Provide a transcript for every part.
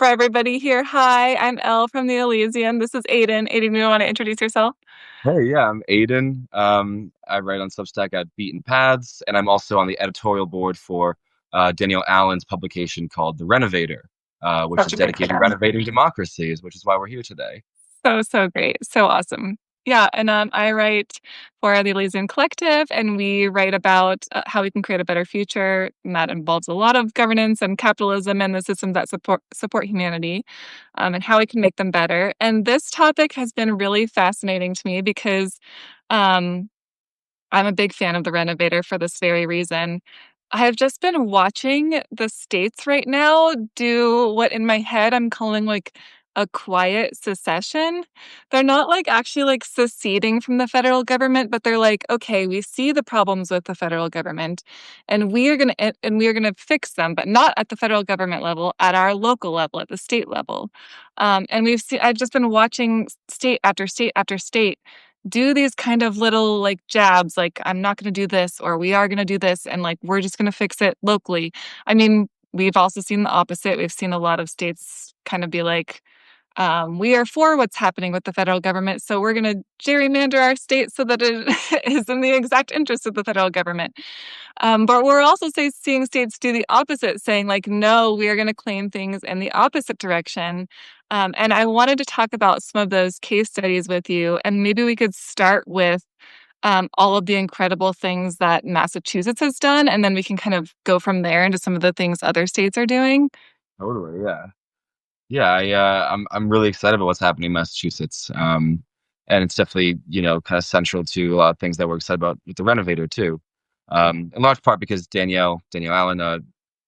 for everybody here. Hi, I'm Elle from the Elysium. This is Aidan. Aidan, you want to introduce yourself? Hey, yeah, I'm Aidan. I write on Substack at Beaten Paths, and I'm also on the editorial board for Danielle Allen's publication called The Renovator, which Such is a big dedicated to fan. renovating democracies, which is why we're here today. So great. So awesome. Yeah, and I write for the Elysium Collective, and we write about how we can create a better future, and that involves a lot of governance and capitalism and the systems that support humanity, and how we can make them better. And this topic has been really fascinating to me because um, I'm a big fan of The Renovator for this very reason. I have just been watching the states right now do what in my head I'm calling like a quiet secession. They're not like actually like seceding from the federal government, but they're like, okay, we see the problems with the federal government and we are gonna fix them, but not at the federal government level, at our local level, at the state level. And I've just been watching state after state after state do these kind of little like jabs, like I'm not going to do this or we are going to do this and like we're just going to fix it locally. I mean, we've also seen the opposite. We've seen a lot of states kind of be like, we are for what's happening with the federal government, so we're going to gerrymander our state so that it is in the exact interest of the federal government. But we're also seeing states do the opposite, saying, like, no, we are going to claim things in the opposite direction. And I wanted to talk about some of those case studies with you. And maybe we could start with all of the incredible things that Massachusetts has done. And then we can kind of go from there into some of the things other states are doing. Totally, yeah. Yeah, I'm really excited about what's happening in Massachusetts. And it's definitely, kind of central to a lot of things that we're excited about with the Renovator too. In large part because Danielle Allen, a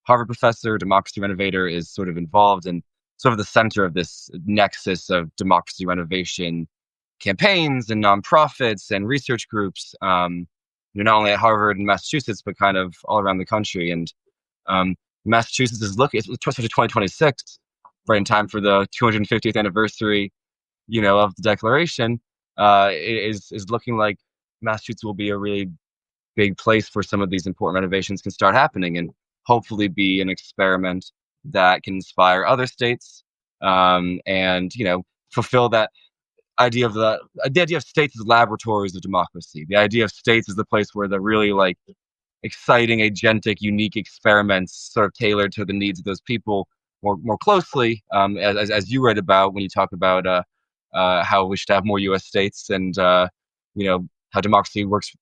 Harvard professor, democracy renovator, is sort of involved in sort of the center of this nexus of democracy renovation campaigns and nonprofits and research groups. Not only at Harvard and Massachusetts, but kind of all around the country. And um, Massachusetts is looking, it's 2026, right in time for the 250th anniversary, of the Declaration. Is looking like Massachusetts will be a really big place for some of these important renovations can start happening, and hopefully be an experiment that can inspire other states, and fulfill that idea of the idea of states as laboratories of democracy. The idea of states as the place where the really like exciting, agentic, unique experiments sort of tailored to the needs of those people more closely, as you read about when you talk about how we should have more U.S. states, and how democracy works.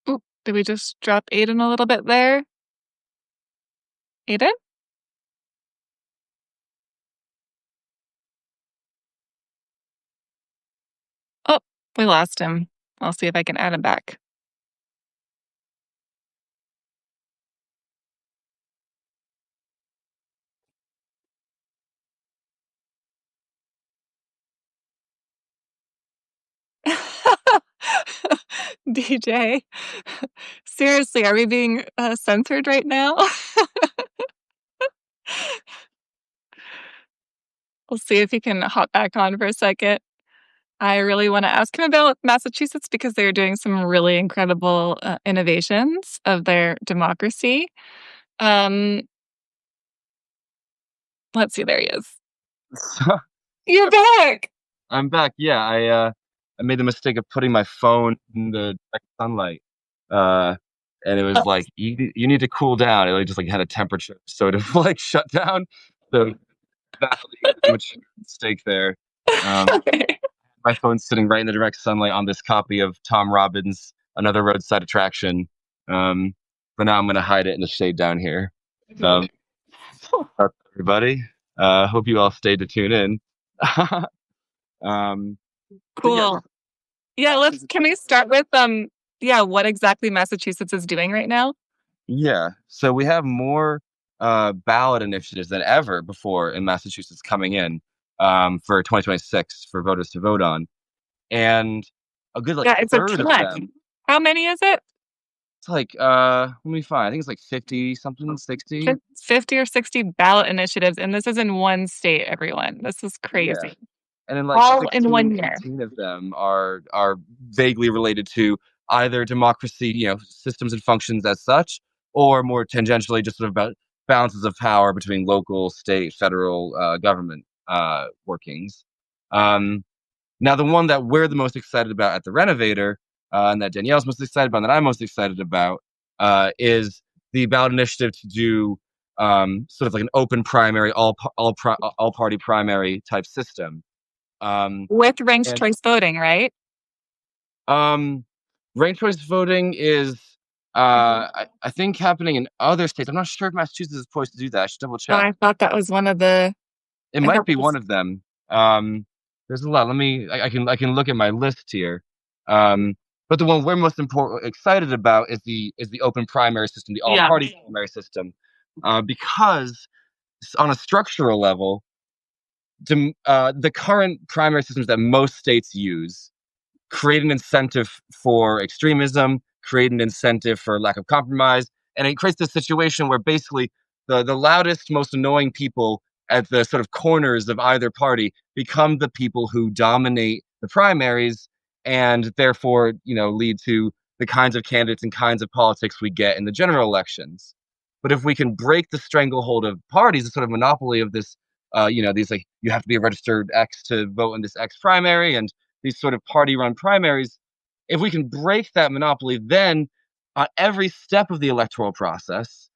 Oop, did we just drop Aiden a little bit there? Aiden? Oh, we lost him. I'll see if I can add him back. DJ, seriously, are we being censored right now? We'll see if he can hop back on for a second. I really want to ask him about Massachusetts because they're doing some really incredible innovations of their democracy. Um, let's see, there he is. You're back. I'm back. Yeah, I made the mistake of putting my phone in the direct sunlight, uh, and it was like you need to cool down. It like, just like had a temperature sort of like shut down. So that was a much mistake there. Um, Okay. my phone's sitting right in the direct sunlight on this copy of Tom Robbins' Another Roadside Attraction. Um, but now I'm gonna hide it in the shade down here. Um, everybody, hope you all stayed to tune in. um, but yeah, Cool. Yeah, can we start with yeah, what exactly Massachusetts is doing right now? yeah. So we have more ballot initiatives than ever before in Massachusetts coming in, for 2026 for voters to vote on, and a good like Yeah, it's a third of ton. them. How many is it? It's like let me find. I think it's like 50 something, 60. 50 or 60 ballot initiatives, and this is in one state, everyone. This is Yeah. crazy. and then like All in 16, one year. 18 of them are vaguely related to either democracy, systems and functions as such, or more tangentially just sort of about balances of power between local, state, federal government workings. Um, Now, the one that we're the most excited about at the Renovator, and that Danielle's most excited about, and that I'm most excited about, is the ballot initiative to do sort of like an open primary, all party primary type system. Um, With ranked and choice voting, right? um, Ranked choice voting is, I think, happening in other states. I'm not sure if Massachusetts is poised to do that. I should double Oh, check. I thought that was one of the. It I might thought be this. one of them. There's a lot. I can look at my list here. Um, but the one we're most excited about is the open primary system, the all Yeah. party primary system, because on a structural level, the current primary systems that most states use create an incentive for extremism, create an incentive for lack of compromise, and it creates this situation where basically the loudest, most annoying people at the sort of corners of either party become the people who dominate the primaries and therefore, lead to the kinds of candidates and kinds of politics we get in the general elections. But if we can break the stranglehold of parties, the sort of monopoly of this, these like you have to be a registered X to vote in this X primary, and these sort of party run primaries, if we can break that monopoly, then on every step of the electoral process,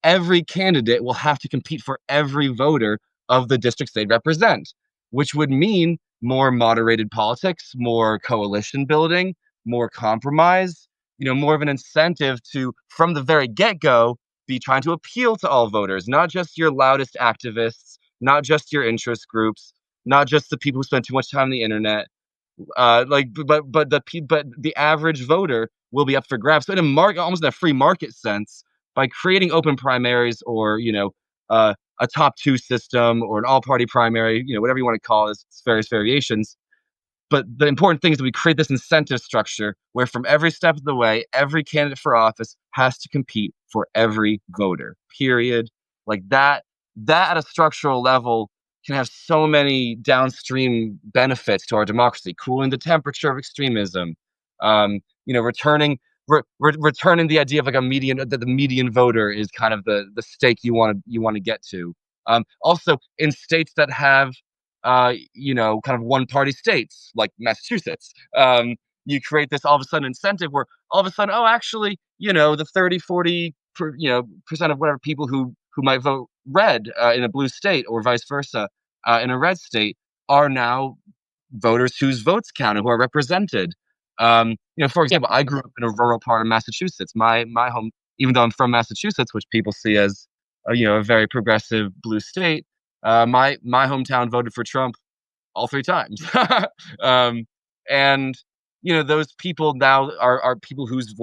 every candidate will have to compete for every voter of the districts they represent, which would mean more moderated politics, more coalition building, more compromise, more of an incentive to, from the very get go, be trying to appeal to all voters, not just your loudest activists, not just your interest groups, not just the people who spend too much time on the internet, but the average voter will be up for grabs. So in a market, almost in a free market sense, by creating open primaries or a top two system or an all party primary, whatever you want to call it, various variations, but the important thing is that we create this incentive structure where, from every step of the way, every candidate for office has to compete for every voter. Period. Like that. That at a structural level can have so many downstream benefits to our democracy, cooling the temperature of extremism. Returning returning the idea of like a median, that the median voter is kind of the stake you want to get to. Also, in states that have kind of one party states like Massachusetts. You create this all of a sudden incentive where all of a sudden, oh, actually, the 30, 40, percent of whatever people who might vote red in a blue state or vice versa in a red state are now voters whose votes count and who are represented. For example, I grew up in a rural part of Massachusetts. My home, even though I'm from Massachusetts, which people see as a very progressive blue state, my hometown voted for Trump all three times, um, and those people now are people whose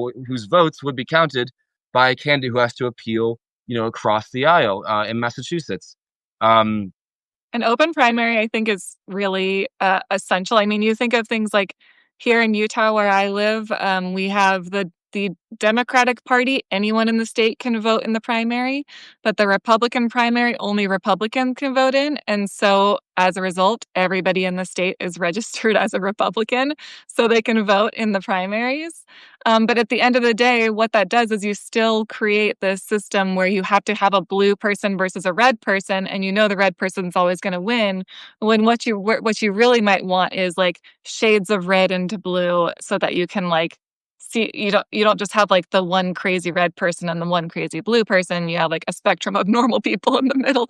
votes would be counted by a candidate who has to appeal across the aisle in Massachusetts. Um, An open primary, I think, is really essential. I mean, you think of things like here in Utah, where I live, we have the Democratic Party. Anyone in the state can vote in the primary, but the Republican primary, only Republicans can vote in. And so, as a result, everybody in the state is registered as a Republican, so they can vote in the primaries. But at the end of the day, what that does is you still create this system where you have to have a blue person versus a red person, and the red person's always going to win. When what you really might want is like shades of red into blue, so that you can like see you don't just have like the one crazy red person and the one crazy blue person. You have like a spectrum of normal people in the middle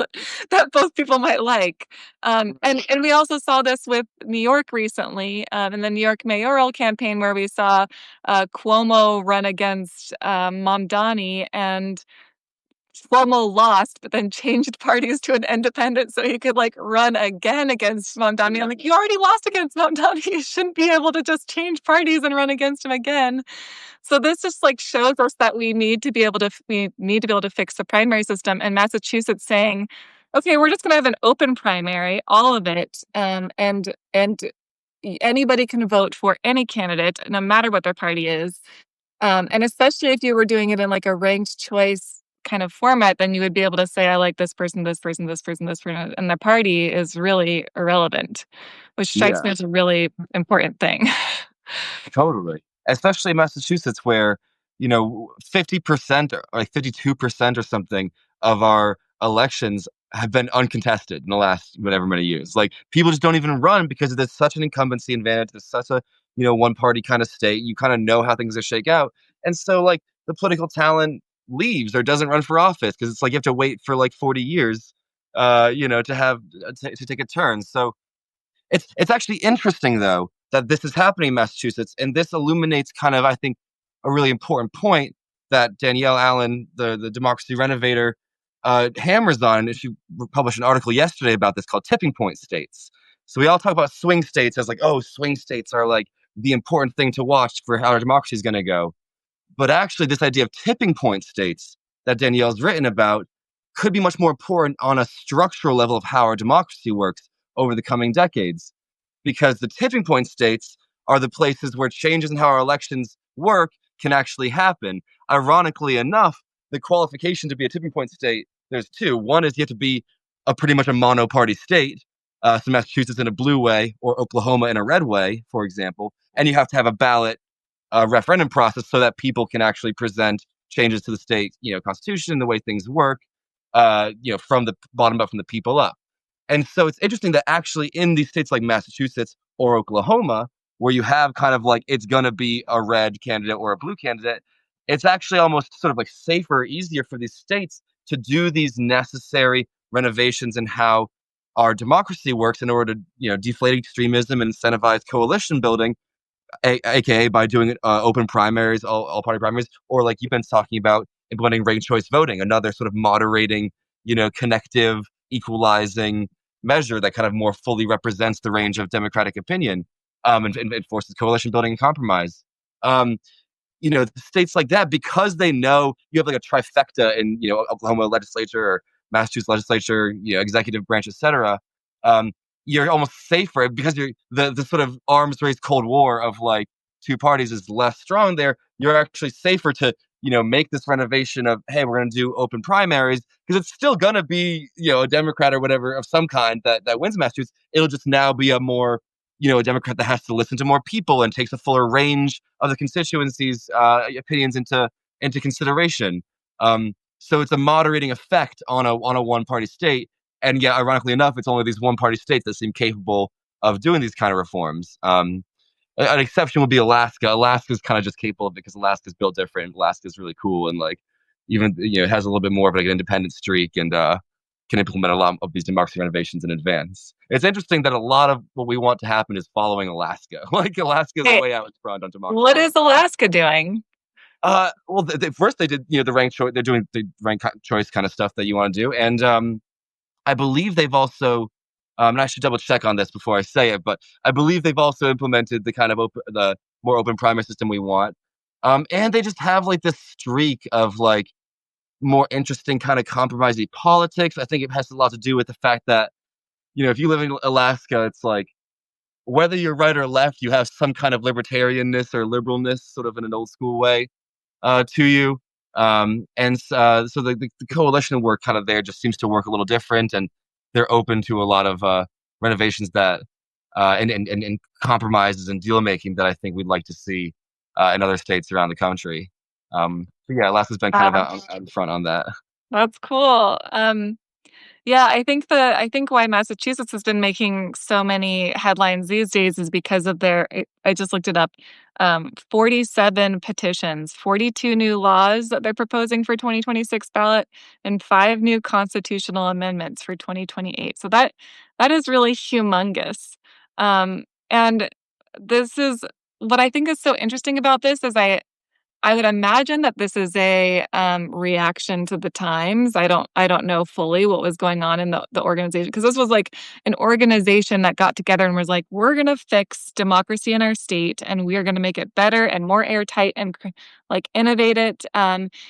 that both people might like. And we also saw this with New York recently, in the New York mayoral campaign, where we saw Cuomo run against Mamdani, and Cuomo lost, but then changed parties to an independent so he could like run again against Mamdani. I'm like, you already lost against Mamdani. You shouldn't be able to just change parties and run against him again. So this just like shows us that we need to be able to fix the primary system. And Massachusetts saying, okay, we're just going to have an open primary, all of it, and anybody can vote for any candidate, no matter what their party is. And especially if you were doing it in like a ranked choice kind of format, then you would be able to say, I like this person, this person, this person, this person, and the party is really irrelevant. which strikes Yeah. me as a really important thing. Totally. Especially in Massachusetts where, 50% or like 52% or something of our elections have been uncontested in the last whatever many years. Like people just don't even run because there's such an incumbency advantage. There's such a, one party kind of state. You kind of know how things are shake out. And so like the political talent leaves or doesn't run for office because it's like you have to wait for like 40 years to have to take a turn. So it's actually interesting though that this is happening in Massachusetts, and this illuminates kind of I think a really important point that Danielle Allen, the democracy renovator, hammers on. She published an article yesterday about this called tipping point states. So we all talk about swing states as like, oh, swing states are like the important thing to watch for how our democracy is going to go. But actually, this idea of tipping point states that Danielle's written about could be much more important on a structural level of how our democracy works over the coming decades. Because the tipping point states are the places where changes in how our elections work can actually happen. Ironically enough, the qualification to be a tipping point state, there's two. One is you have to be a pretty much a mono-party state, so Massachusetts in a blue way or Oklahoma in a red way, for example, and you have to have a ballot referendum process so that people can actually present changes to the state, constitution, the way things work, from the bottom up, from the people up. And so it's interesting that actually in these states like Massachusetts or Oklahoma, where you have kind of like it's going to be a red candidate or a blue candidate, it's actually almost sort of like safer, easier for these states to do these necessary renovations in how our democracy works in order to, deflate extremism and incentivize coalition building aka by doing open primaries, all party primaries, or like you've been talking about implementing ranked choice voting, another sort of moderating, connective, equalizing measure that kind of more fully represents the range of democratic opinion and forces coalition building and compromise. Um, states like that, because they know you have like a trifecta in, Oklahoma legislature or Massachusetts legislature, executive branch, etc. Um, you're almost safer because you're the sort of arms race Cold War of like two parties is less strong there. You're actually safer to, make this renovation of, hey, we're going to do open primaries because it's still going to be, a Democrat or whatever of some kind that wins Massachusetts. It'll just now be a more, a Democrat that has to listen to more people and takes a fuller range of the constituency's opinions into consideration. So it's a moderating effect on a one party state, and yet, ironically enough, it's only these one party states that seem capable of doing these kind of reforms. An exception would be Alaska. Alaska's kind of just capable of it because Alaska's built different. Alaska's really cool and like even it has a little bit more of like an independent streak and can implement a lot of these democracy renovations in advance. It's interesting that a lot of what we want to happen is following Alaska. Like Alaska's Hey, way out in front on what democracy. is Alaska doing? Well, first they did the ranked choice. They're doing the ranked choice kind of stuff that you want to do, and I believe they've also. And I should double check on this before I say it, but I believe they've also implemented the kind of the more open primary system we want. And they just have like this streak of like more interesting kind of compromising politics. I think it has a lot to do with the fact that if you live in Alaska, it's like whether you're right or left, you have some kind of libertarianness or liberalness, sort of in an old school way to you. So the coalition work kind of there just seems to work a little different, and they're open to a lot of renovations that and compromises and deal making that I think we'd like to see in other states around the country. So yeah, Alaska's been kind of Wow, out in front on that. that's cool. Yeah, I think why Massachusetts has been making so many headlines these days is because of I just looked it up, 47 petitions, 42 new laws that they're proposing for 2026 ballot, and 5 new constitutional amendments for 2028. So that is really humongous. And this is what I think is so interesting about this is I would imagine that this is a, reaction to the times. I don't know fully what was going on in the organization because this was, like, an organization that got together and was like, "We're gonna fix democracy in our state, and we are gonna make it better and more airtight and like, innovate it.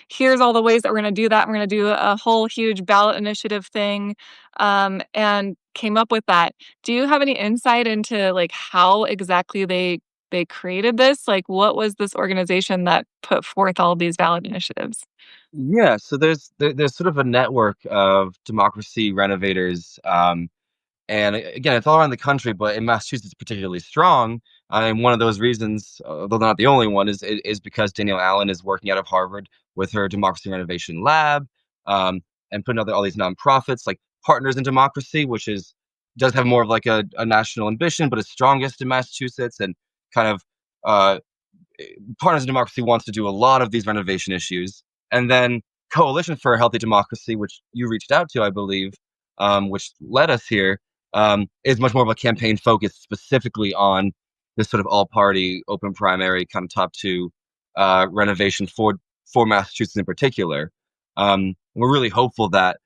Here's all the ways that we're gonna do that. We're gonna do a whole huge ballot initiative thing," and came up with that. Do you have any insight into, like, how exactly they created this? Like, what was this organization that put forth all of these ballot initiatives? Yeah, so there's sort of a network of democracy renovators. And again, it's all around the country, but in Massachusetts, particularly strong. And one of those reasons, although not the only one, is because Danielle Allen is working out of Harvard with her Democracy Renovation Lab, um, and putting out all these nonprofits like Partners in Democracy, which is does have more of like a national ambition, but it's strongest in Massachusetts and kind of uh, Partners in Democracy wants to do a lot of these renovation issues, and then Coalition for a Healthy Democracy, which you reached out to, I believe, which led us here, is much more of a campaign focused specifically on this sort of all-party open primary kind of top two renovation for Massachusetts in particular. We're really hopeful that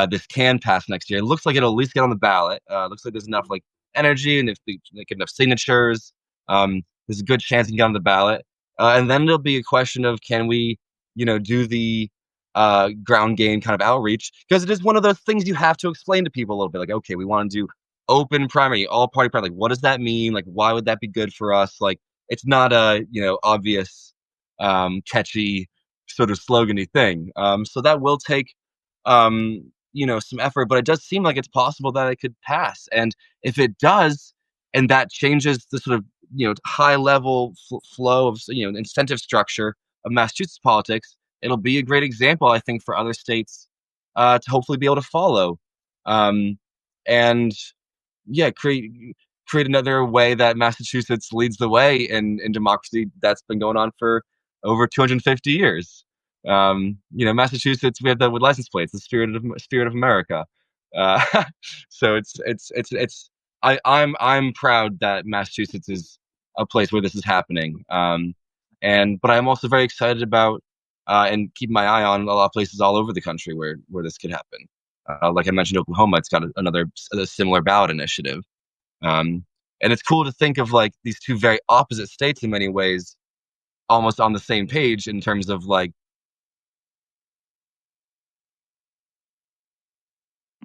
this can pass next year. It looks like it'll at least get on the ballot. Looks like there's enough like energy and if they get enough signatures. There's a good chance it can get on the ballot. And then it'll be a question of can we, do the ground game kind of outreach because it is one of those things you have to explain to people a little bit. Like, okay, we want to do open primary, all party primary. Like, what does that mean? Like, why would that be good for us? Like, it's not a obvious, catchy sort of slogany thing. So that will take, some effort, but it does seem like it's possible that it could pass. And if it does, and that changes the sort of high level flow of incentive structure of Massachusetts politics, it'll be a great example, I think, for other states to hopefully be able to follow, and yeah, create another way that Massachusetts leads the way in democracy that's been going on for over 250 years. Massachusetts, we have the with license plates, the spirit of America. Uh, so it's I'm proud that Massachusetts is a place where this is happening. And but I'm also very excited about and keep my eye on a lot of places all over the country where this could happen. Like I mentioned, Oklahoma, it's got another a similar ballot initiative. Um, and it's cool to think of like these two very opposite states in many ways, almost on the same page in terms of like.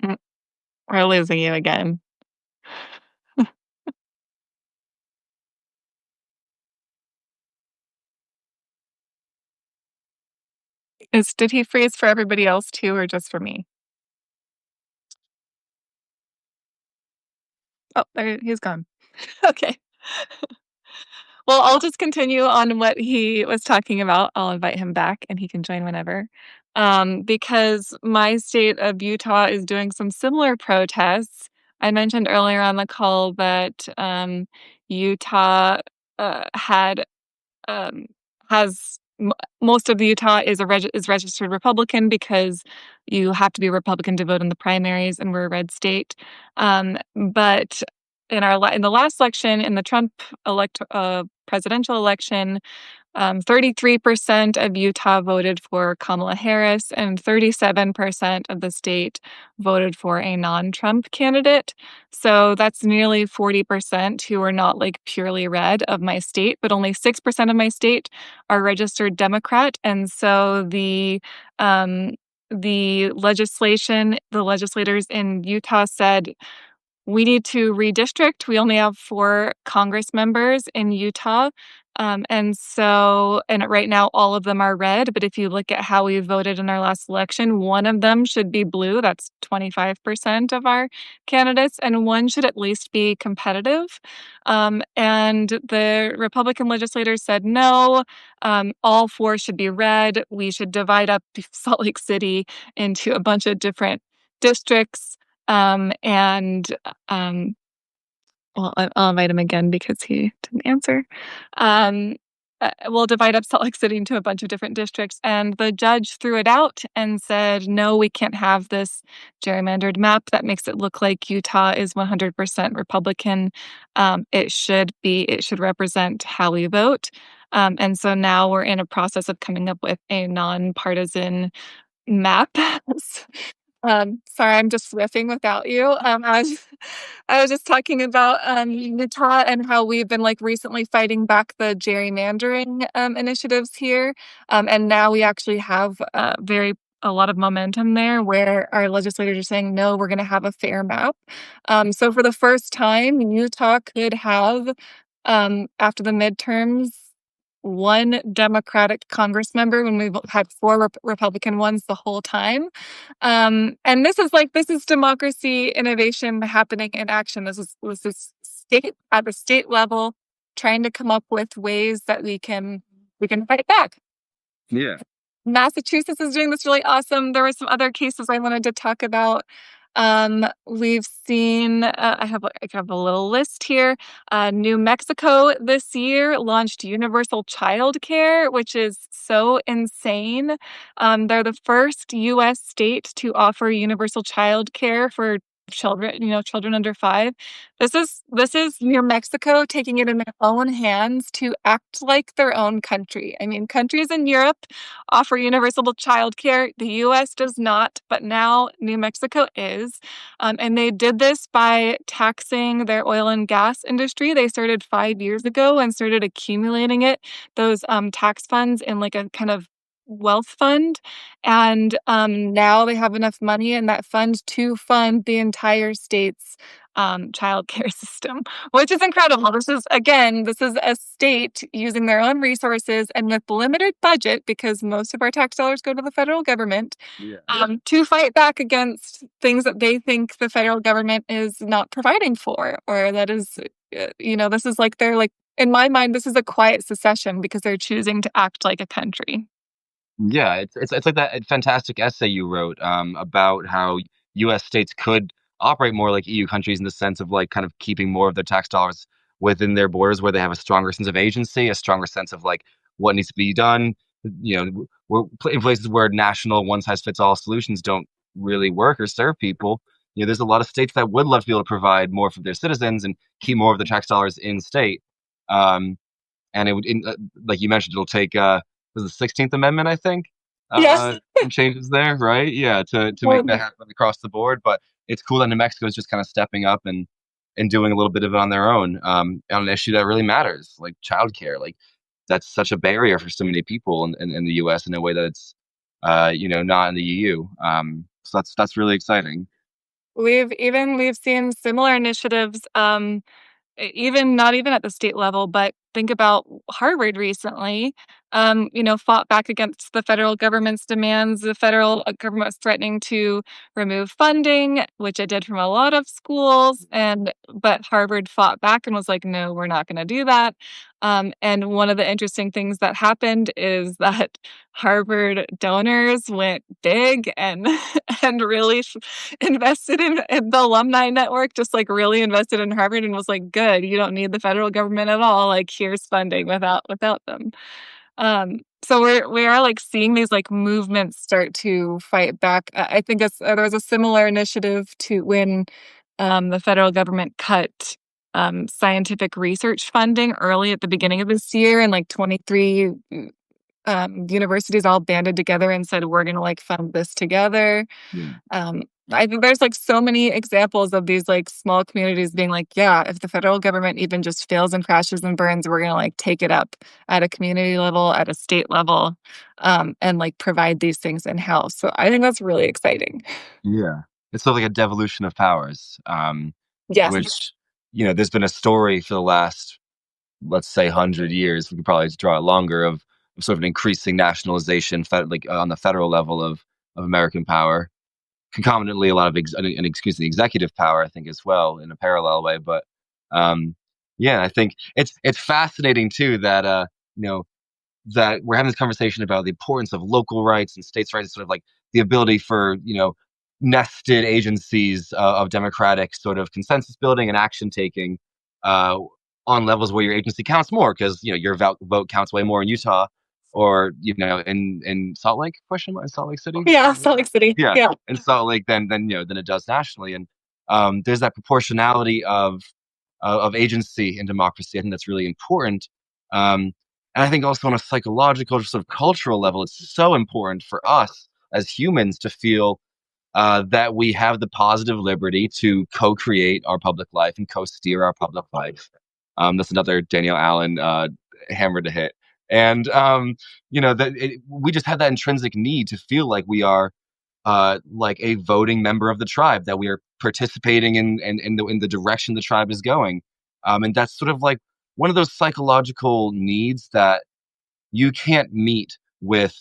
Mm, we're losing you again. Did he freeze for everybody else too, or just for me? Oh, there he's gone. Okay. Well, I'll just continue on what he was talking about. I'll invite him back and he can join whenever. Because my state of Utah is doing some similar protests. I mentioned earlier on the call that Utah had um, has most of the Utah is registered Republican because you have to be Republican to vote in the primaries, and we're a red state. But in the last election, in the Trump presidential election, 33% of Utah voted for Kamala Harris, and 37% of the state voted for a non Trump candidate. So that's nearly 40% who are not like purely red of my state, but only 6% of my state are registered Democrat. And so the legislators in Utah said, we need to redistrict. We only have 4 Congress members in Utah. And right now, all of them are red. But if you look at how we voted in our last election, one of them should be blue. That's 25% of our candidates, and one should at least be competitive. And the Republican legislators said no, all 4 should be red. We should divide up Salt Lake City into a bunch of different districts. And well, I'll invite him again because he didn't answer. Um, we'll divide up Salt Lake City into a bunch of different districts, and the judge threw it out and said, "No, we can't have this gerrymandered map that makes it look like Utah is 100% Republican. It should represent how we vote." And so now we're in a process of coming up with a nonpartisan map. Sorry, I'm just riffing without you. I was just talking about Utah and how we've been like recently fighting back the gerrymandering initiatives here, and now we actually have a lot of momentum there, where our legislators are saying no, we're going to have a fair map. So for the first time, Utah could have after the midterms one Democratic Congress member when we've had four Republican ones the whole time. And this is democracy innovation happening in action. This is state at the state level trying to come up with ways that we can fight back. Yeah. Massachusetts is doing this really awesome. There were some other cases I wanted to talk about. We've seen, I have a little list here. New Mexico this year launched universal child care, which is so insane. They're the first US state to offer universal child care for children, children under 5. This is New Mexico taking it in their own hands to act like their own country. I mean, countries in Europe offer universal childcare. The US does not, but now New Mexico is. And they did this by taxing their oil and gas industry. They started 5 years ago and started accumulating those tax funds in like a kind of wealth fund. And now they have enough money in that fund to fund the entire state's childcare system, which is incredible. This is a state using their own resources and with limited budget, because most of our tax dollars go to the federal government, Yeah. to fight back against things that they think the federal government is not providing for, or that is, this is like they're like, in my mind, this is a quiet secession because they're choosing to act like a country. Yeah, it's like that fantastic essay you wrote about how U.S. states could operate more like EU countries in the sense of like kind of keeping more of their tax dollars within their borders, where they have a stronger sense of agency, a stronger sense of like what needs to be done. We're in places where national one size fits all solutions don't really work or serve people. There's a lot of states that would love to be able to provide more for their citizens and keep more of the tax dollars in state. Um, and like you mentioned, it'll take was the 16th Amendment, I think, Yes. some changes there, right? Yeah, to make that Totally. happen across the board. But it's cool that New Mexico is just kind of stepping up and doing a little bit of it on their own, on an issue that really matters, like childcare. Like that's such a barrier for so many people in the U.S. in a way that it's not in the EU. So that's really exciting. We've seen similar initiatives, even not even at the state level, but think about Harvard recently, fought back against the federal government's demands. The federal government was threatening to remove funding, which it did from a lot of schools, but Harvard fought back and was like, "No, we're not going to do that." And one of the interesting things that happened is that Harvard donors went big and and really invested in the alumni network, just like really invested in Harvard and was like, good, you don't need the federal government at all. Like here's funding without them. So we are like seeing these like movements start to fight back. I think there was a similar initiative to when the federal government cut scientific research funding early at the beginning of this year, and like 23 universities all banded together and said, we're going to like fund this together. Yeah. um, I think there's like so many examples of these like small communities being like, yeah, if the federal government even just fails and crashes and burns, we're going to like take it up at a community level, at a state level, and like provide these things in house. So I think that's really exciting. Yeah. It's sort of like a devolution of powers, Yes. which, there's been a story for the last, let's say, 100 years. We could probably draw it longer of sort of an increasing nationalization, on the federal level of American power. Concomitantly, a lot of the executive power, I think, as well, in a parallel way. But yeah, I think it's fascinating too that you know that we're having this conversation about the importance of local rights and states' rights, sort of like the ability for nested agencies of democratic sort of consensus building and action taking uh, on levels where your agency counts more because your vote counts way more in Utah or in Salt Lake, Salt Lake City, Yeah, Salt Lake City. yeah, Yeah. in Salt Lake than it does nationally, and there's that proportionality of agency in democracy. I think that's really important. And I think also on a psychological, sort of cultural level, it's so important for us as humans to feel that we have the positive liberty to co-create our public life and co-steer our public life. That's another Danielle Allen hammer to hit. And we just have that intrinsic need to feel like we are like a voting member of the tribe, that we are participating in the direction the tribe is going. And that's sort of like one of those psychological needs that you can't meet with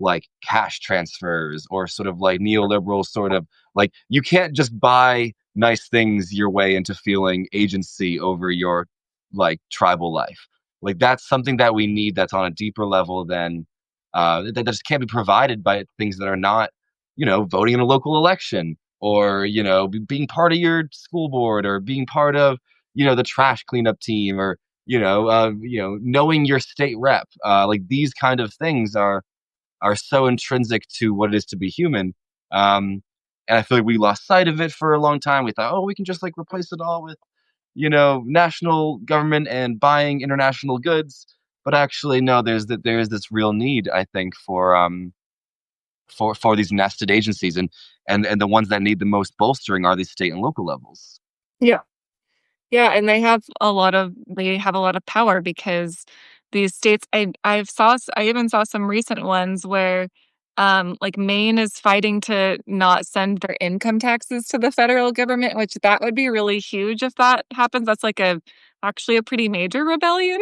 like cash transfers or sort of like neoliberal sort of like you can't just buy nice things your way into feeling agency over your like tribal life. Like that's something that we need that's on a deeper level than that just can't be provided by things that are not, voting in a local election or, being part of your school board or being part of, the trash cleanup team or, knowing your state rep. Like these kind of things are so intrinsic to what it is to be human. And I feel like we lost sight of it for a long time. We thought, oh, we can just like replace it all with, national government and buying international goods. But actually, no, there is this real need, I think, for these nested agencies, and the ones that need the most bolstering are these state and local levels. Yeah. Yeah, and they have a lot of power because these states I even saw some recent ones where like Maine is fighting to not send their income taxes to the federal government, which that would be really huge if that happens. That's like a actually a pretty major rebellion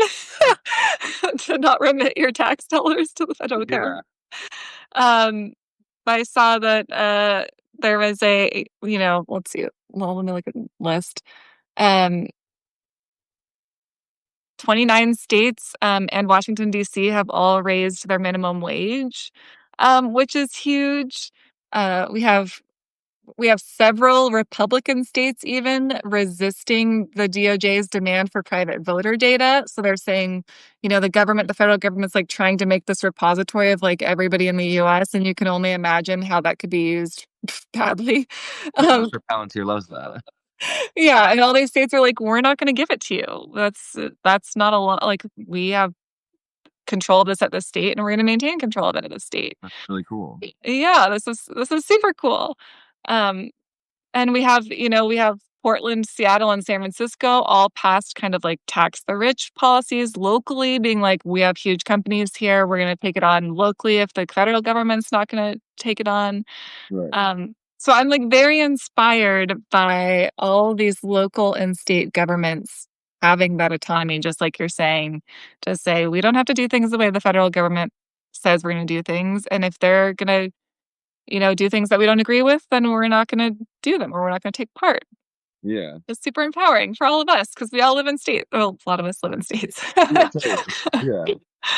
to not remit your tax dollars to the federal Yeah, government. Um I saw that there was let's see. Well, let me look at the list. Um 29 states, and Washington, D.C. have all raised their minimum wage, which is huge. Uh, we have we have several Republican states even resisting the DOJ's demand for private voter data. So they're saying, the federal government's like trying to make this repository of like everybody in the US, and you can only imagine how that could be used badly. I'm Um, sure Palantir loves that. yeah, and all these states are like, we're not going to give it to you. That's not a lot. Like we have control of this at the state, and we're going to maintain control of it at the state. That's really cool. Yeah, this is super cool. Um, and we have Portland, Seattle, and San Francisco all passed kind of like tax the rich policies locally, being like, we have huge companies here. We're going to take it on locally if the federal government's not going to take it on. Right. So I'm like very inspired by all these local and state governments having that autonomy, just like you're saying, to say we don't have to do things the way the federal government says we're going to do things. And if they're going to, do things that we don't agree with, then we're not going to do them or we're not going to take part. Yeah. It's super empowering for all of us because we all live in states. Well, a lot of us live in states. Yeah, totally. Yeah.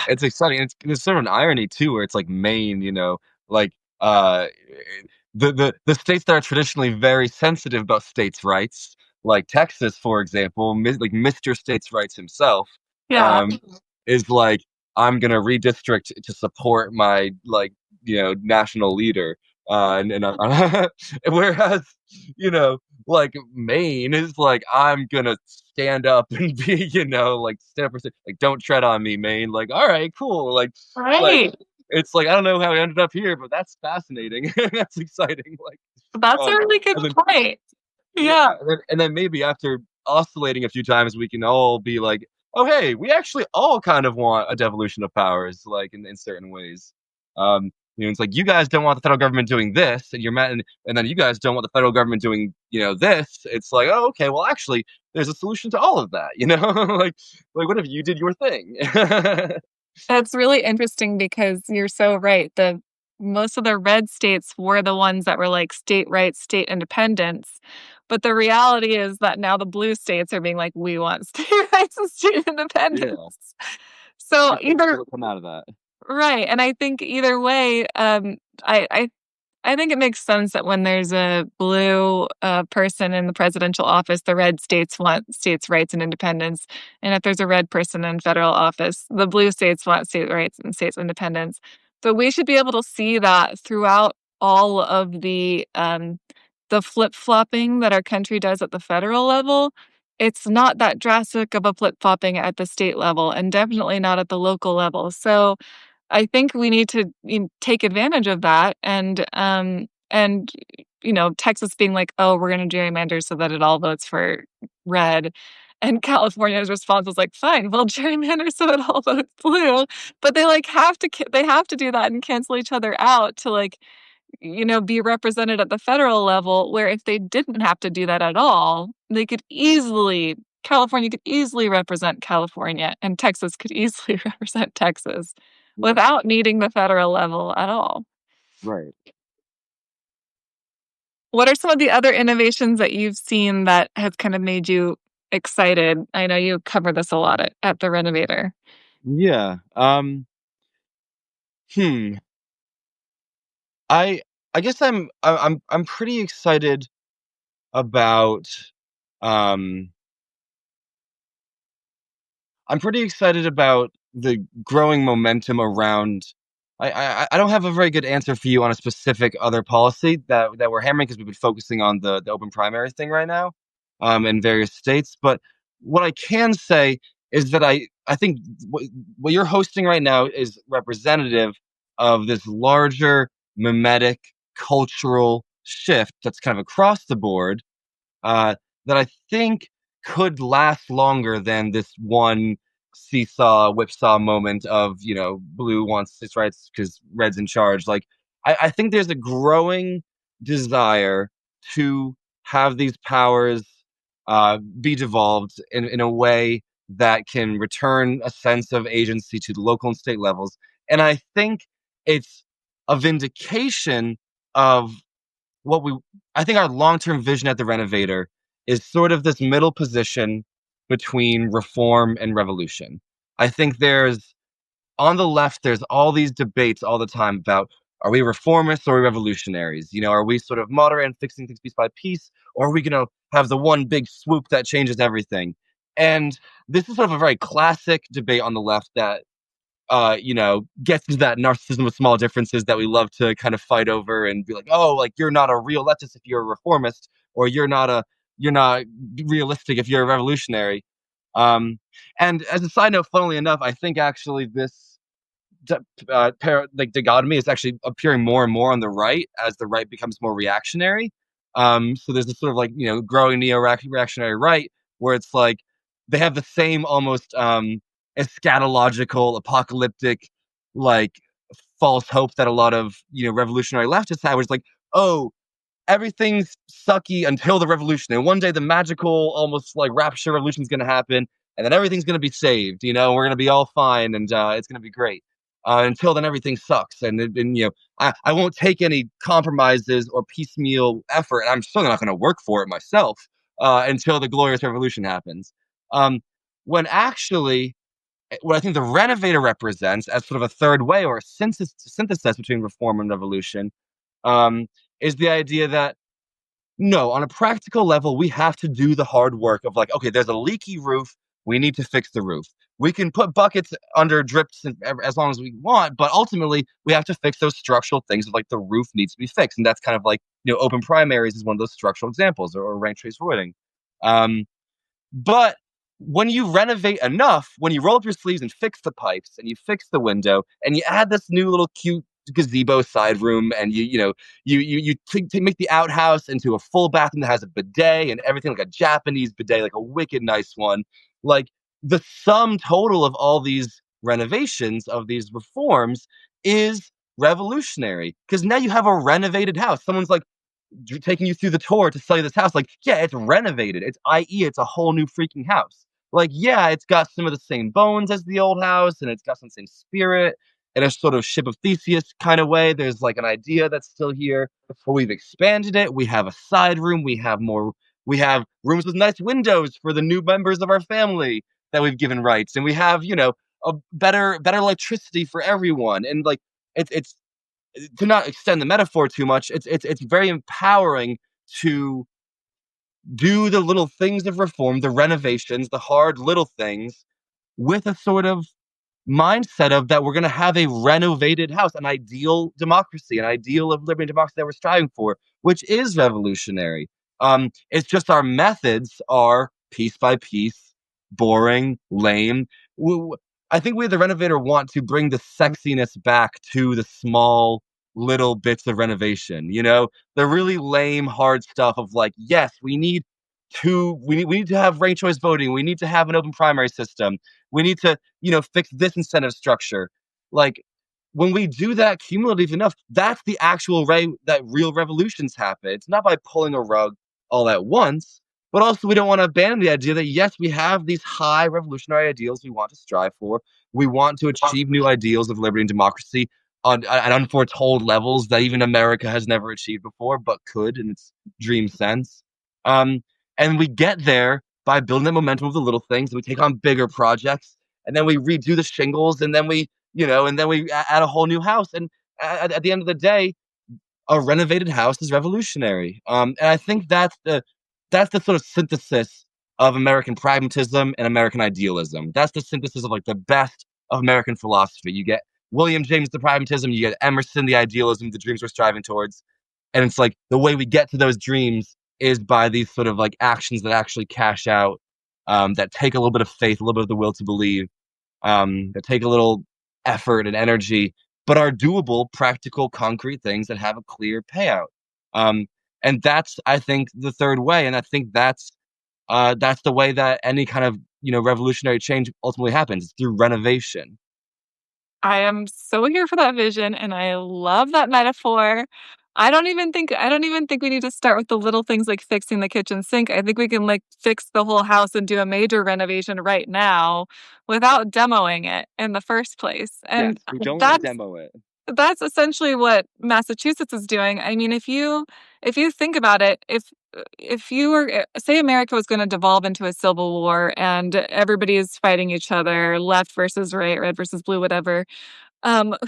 It's exciting. There's sort of an irony too, where it's like Maine, like uh, the states that are traditionally very sensitive about states' rights, like Texas, for example, like Mr. States' Rights himself, Yeah. um, is like I'm gonna redistrict to support my like national leader, whereas you know like Maine is like I'm gonna stand up and be like stand up for like don't tread on me, Maine. Like all right, cool. Like Right. it's like I don't know how I ended up here, but that's fascinating. That's exciting. Like That's a um, really good and then point. yeah, Yeah. and then maybe after oscillating a few times, we can all be like, oh hey, we actually all kind of want a devolution of powers, like in certain ways. It's like you guys don't want the federal government doing this, and you're mad, and then you guys don't want the federal government doing this. It's like, oh okay, well actually, there's a solution to all of that. Like what if you did your thing? That's really interesting because you're so right. The Most of the red states were the ones that were like state rights, state independence. But the reality is that now the blue states are being like, we want state rights and state Yeah, independence. So we'll see either what come out of that. right, and I think either way, I I I think it makes sense that when there's a blue person in the presidential office, the red states want states' rights and independence. And if there's a red person in federal office, the blue states want state rights and states' independence. But we should be able to see that throughout all of the flip flopping that our country does at the federal level. It's not that drastic of a flip flopping at the state level, and definitely not at the local level. So I think we need to take advantage of that and Texas being like, "Oh, we're going to gerrymander so that it all votes for red." And California's response was like, "Fine, we'll gerrymander so it all votes blue." But they like they have to do that and cancel each other out to like be represented at the federal level, where if they didn't have to do that at all, they could easily California could easily represent California, and Texas could easily represent Texas Yeah, without needing the federal level at all. right. What are some of the other innovations that you've seen that has kind of made you excited? I know you cover this a lot at the Renovator. Yeah. Hmm. I I guess I'm pretty excited about um I'm pretty excited about the growing momentum around. I don't have a very good answer for you on a specific other policy that we're hammering because we've been focusing on the open primary thing right now, in various states. But what I can say is that I think what you're hosting right now is representative of this larger mimetic cultural shift that's kind of across the board, uh, that I think could last longer than this one seesaw whipsaw moment of, blue wants its rights because red's in charge. Like, I think there's a growing desire to have these powers be devolved in a way that can return a sense of agency to the local and state levels. And I think it's a vindication of what we I think our long-term vision at the Renovator is sort of this middle position between reform and revolution. I think there's on the left, there's all these debates all the time about, are we reformists or are we revolutionaries? Are we sort of moderate and fixing things piece by piece, or are we going to have the one big swoop that changes everything? And this is sort of a very classic debate on the left that gets into that narcissism of small differences that we love to kind of fight over and be like, oh, like you're not a real leftist if you're a reformist, or you're not realistic if you're a revolutionary. And as a side note, funnily enough, I think actually this like dichotomy is actually appearing more and more on the right as the right becomes more reactionary. So there's this sort of like growing neo-reactionary right where it's like they have the same almost eschatological, apocalyptic, like false hope that a lot of revolutionary leftists had, was like, oh, everything's sucky until the revolution. And one day the magical, almost like rapture revolution is going to happen. And then everything's going to be saved. We're going to be all fine and it's going to be great. Until then, everything sucks. I won't take any compromises or piecemeal effort. And I'm still not going to work for it myself until the glorious revolution happens. Um, when actually, what I think the Renovator represents as sort of a third way or a synthesis between reform and revolution, um, is the idea that no, on a practical level, we have to do the hard work of like, okay, there's a leaky roof. We need to fix the roof. We can put buckets under drips as long as we want, but ultimately we have to fix those structural things of like the roof needs to be fixed. And that's kind of like, open primaries is one of those structural examples, or ranked trace voiding. Um, but when you renovate enough, when you roll up your sleeves and fix the pipes and you fix the window and you add this new little cute gazebo side room and make the outhouse into a full bathroom that has a bidet and everything, like a Japanese bidet, like a wicked nice one. Like the sum total of all these renovations, of these reforms, is revolutionary because now you have a renovated house. Someone's like, taking you through the tour to sell you this house. Like, yeah, it's renovated. It's i.e. it's a whole new freaking house. Like, yeah, it's got some of the same bones as the old house, and it's got some same spirit in a sort of ship of Theseus kind of way. There's like an idea that's still here, but we've expanded it. We have a side room. We have rooms with nice windows for the new members of our family that we've given rights, and we have a better electricity for everyone. And like it's to not extend the metaphor too much, it's very empowering to do the little things of reform, the renovations, the hard little things, with a sort of mindset of that we're going to have a renovated house, an ideal democracy, an ideal of liberty and democracy that we're striving for, which is revolutionary. It's just our methods are piece by piece, boring, lame. I think we, the renovator, want to bring the sexiness back to the small little bits of renovation. The really lame, hard stuff of like, yes, we need to have ranked choice voting. We need to have an open primary system. We need to fix this incentive structure. Like when we do that cumulative enough, that's the actual way that real revolutions happen. It's not by pulling a rug all at once, but also we don't want to abandon the idea that yes, we have these high revolutionary ideals we want to strive for. We want to achieve new ideals of liberty and democracy on at unforetold levels that even America has never achieved before, but could in its dream sense. Um, and we get there by building the momentum of the little things. And we take on bigger projects, and then we redo the shingles, and then we add a whole new house. And at the end of the day, a renovated house is revolutionary. And I think that's the sort of synthesis of American pragmatism and American idealism. That's the synthesis of like the best of American philosophy. You get William James, the pragmatism, you get Emerson, the idealism, the dreams we're striving towards. And it's like the way we get to those dreams is by these sort of like actions that actually cash out, that take a little bit of faith, a little bit of the will to believe, that take a little effort and energy, but are doable, practical, concrete things that have a clear payout. Um, and that's, I think, the third way. And I think that's the way that any kind of revolutionary change ultimately happens. It's through renovation. I am so here for that vision, and I love that metaphor. I don't even think we need to start with the little things like fixing the kitchen sink. I think we can, like, fix the whole house and do a major renovation right now without demoing it in the first place, Yes, and, we don't that's demo it. that's essentially what Massachusetts is doing. I mean, if you think about it, if you were say America was gonna devolve into a civil war and everybody is fighting each other, left versus right, red versus blue, whatever,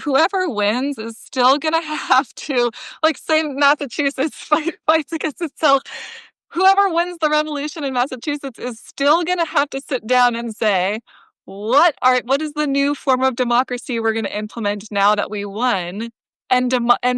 whoever wins is still gonna have to, like, say Massachusetts fights against itself. Whoever wins the revolution in Massachusetts is still gonna have to sit down and say, what is the new form of democracy we're gonna implement now that we won? And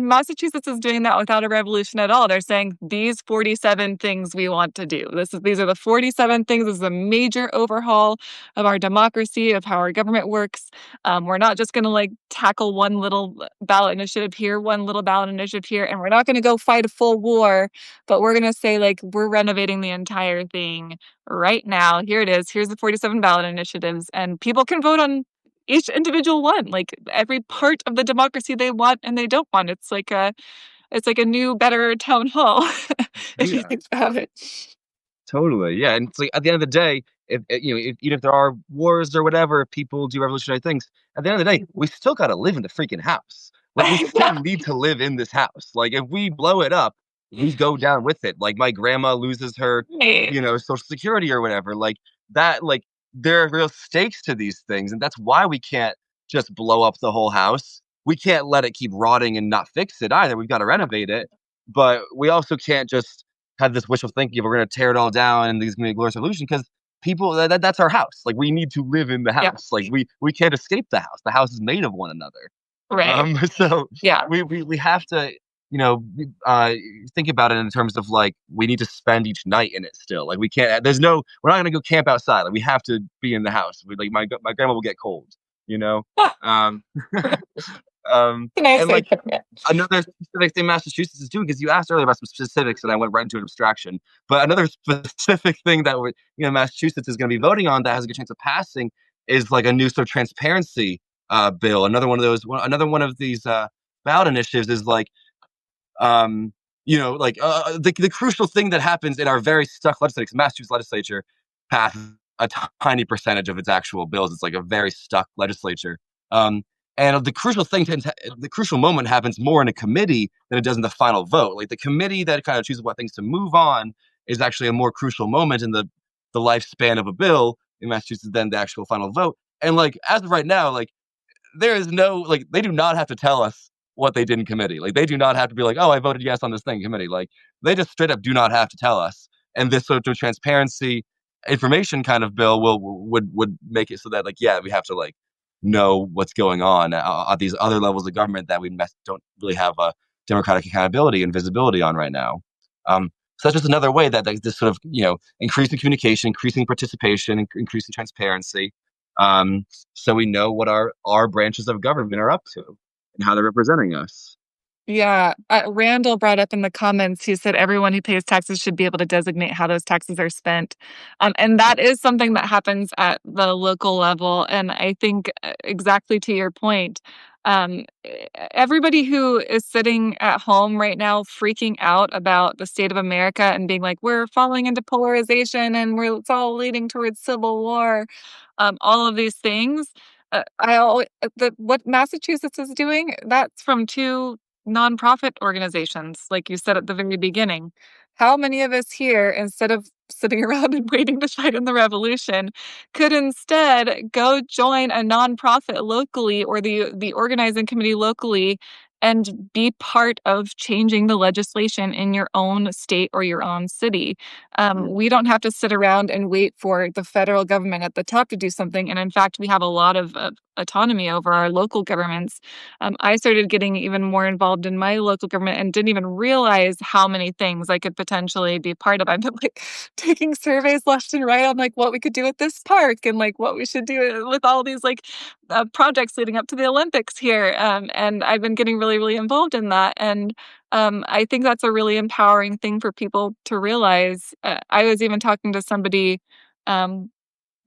Massachusetts is doing that without a revolution at all. They're saying these 47 things we want to do. These are the 47 things. This is a major overhaul of our democracy, of how our government works. We're not just going to like tackle one little ballot initiative here, one little ballot initiative here, and we're not going to go fight a full war, but we're going to say, like, we're renovating the entire thing right now. Here it is. Here's the 47 ballot initiatives, and people can vote on each individual one, like every part of the democracy they want and they don't want. It's like a new, better town hall, if you Yeah. think about it. Totally, yeah, and it's like at the end of the day, if even if there are wars or whatever, if people do revolutionary things, at the end of the day, we still gotta live in the freaking house. Like, we still need to live in this house. Like, if we blow it up, we go down with it. Like, my grandma loses her, Right. Social Security or whatever, like, that like, there are real stakes to these things, and that's why we can't just blow up the whole house. We can't let it keep rotting and not fix it either. We've gotta renovate it, but we also can't just have this wishful thinking of we're gonna tear it all down and there's gonna be a glorious solution because people that's our house. Like, we need to live in the Yeah. house. Like, we can't escape the house. The house is made of one another. Right. So Yeah. we have to you know think about it in terms of like we need to spend each night in it still. Like, we can't. We're not gonna go camp outside. Like, we have to be in the house. Like, my grandma will get cold. You know. Um, Can I and say like that? another specific thing Massachusetts is doing, because you asked earlier about some specifics and I went right into an abstraction. But another specific thing that Massachusetts is going to be voting on that has a good chance of passing is like a new sort of transparency bill. Another one of these ballot initiatives is like the crucial thing that happens in our very stuck legislature. 'Cause Massachusetts legislature passes a tiny percentage of its actual bills. It's like a very stuck legislature. Um, and the crucial moment happens more in a committee than it does in the final vote. Like, the committee that kind of chooses what things to move on is actually a more crucial moment in the lifespan of a bill in Massachusetts than the actual final vote. And like, as of right now, like, there is no like, they do not have to tell us what they did in committee. Like, they do not have to be like, "Oh, I voted yes on this thing in committee." Like, they just straight up do not have to tell us. And this sort of transparency information kind of bill would make it so that, like, yeah, we have to like know what's going on at these other levels of government that don't really have a democratic accountability and visibility on right now. So that's just another way that like, this sort of increasing communication, increasing participation, increasing transparency, so we know what our branches of government are up to and how they're representing us. Yeah, Randall brought up in the comments, he said everyone who pays taxes should be able to designate how those taxes are spent. And that is something that happens at the local level. And I think, exactly to your point, Everybody who is sitting at home right now freaking out about the state of America and being like, we're falling into polarization and it's all leading towards civil war, all of these things. What Massachusetts is doing, that's from two nonprofit organizations, like you said at the very beginning. How many of us here, instead of sitting around and waiting to fight in the revolution, could instead go join a nonprofit locally or the organizing committee locally and be part of changing the legislation in your own state or your own city. Yeah. We don't have to sit around and wait for the federal government at the top to do something. And in fact, we have a lot of autonomy over our local governments. I started getting even more involved in my local government and didn't even realize how many things I could potentially be part of. I'm like taking surveys left and right on like what we could do at this park and like what we should do with all these like projects leading up to the Olympics here. And I've been getting really, really involved in that. And I think that's a really empowering thing for people to realize. I was even talking to somebody um,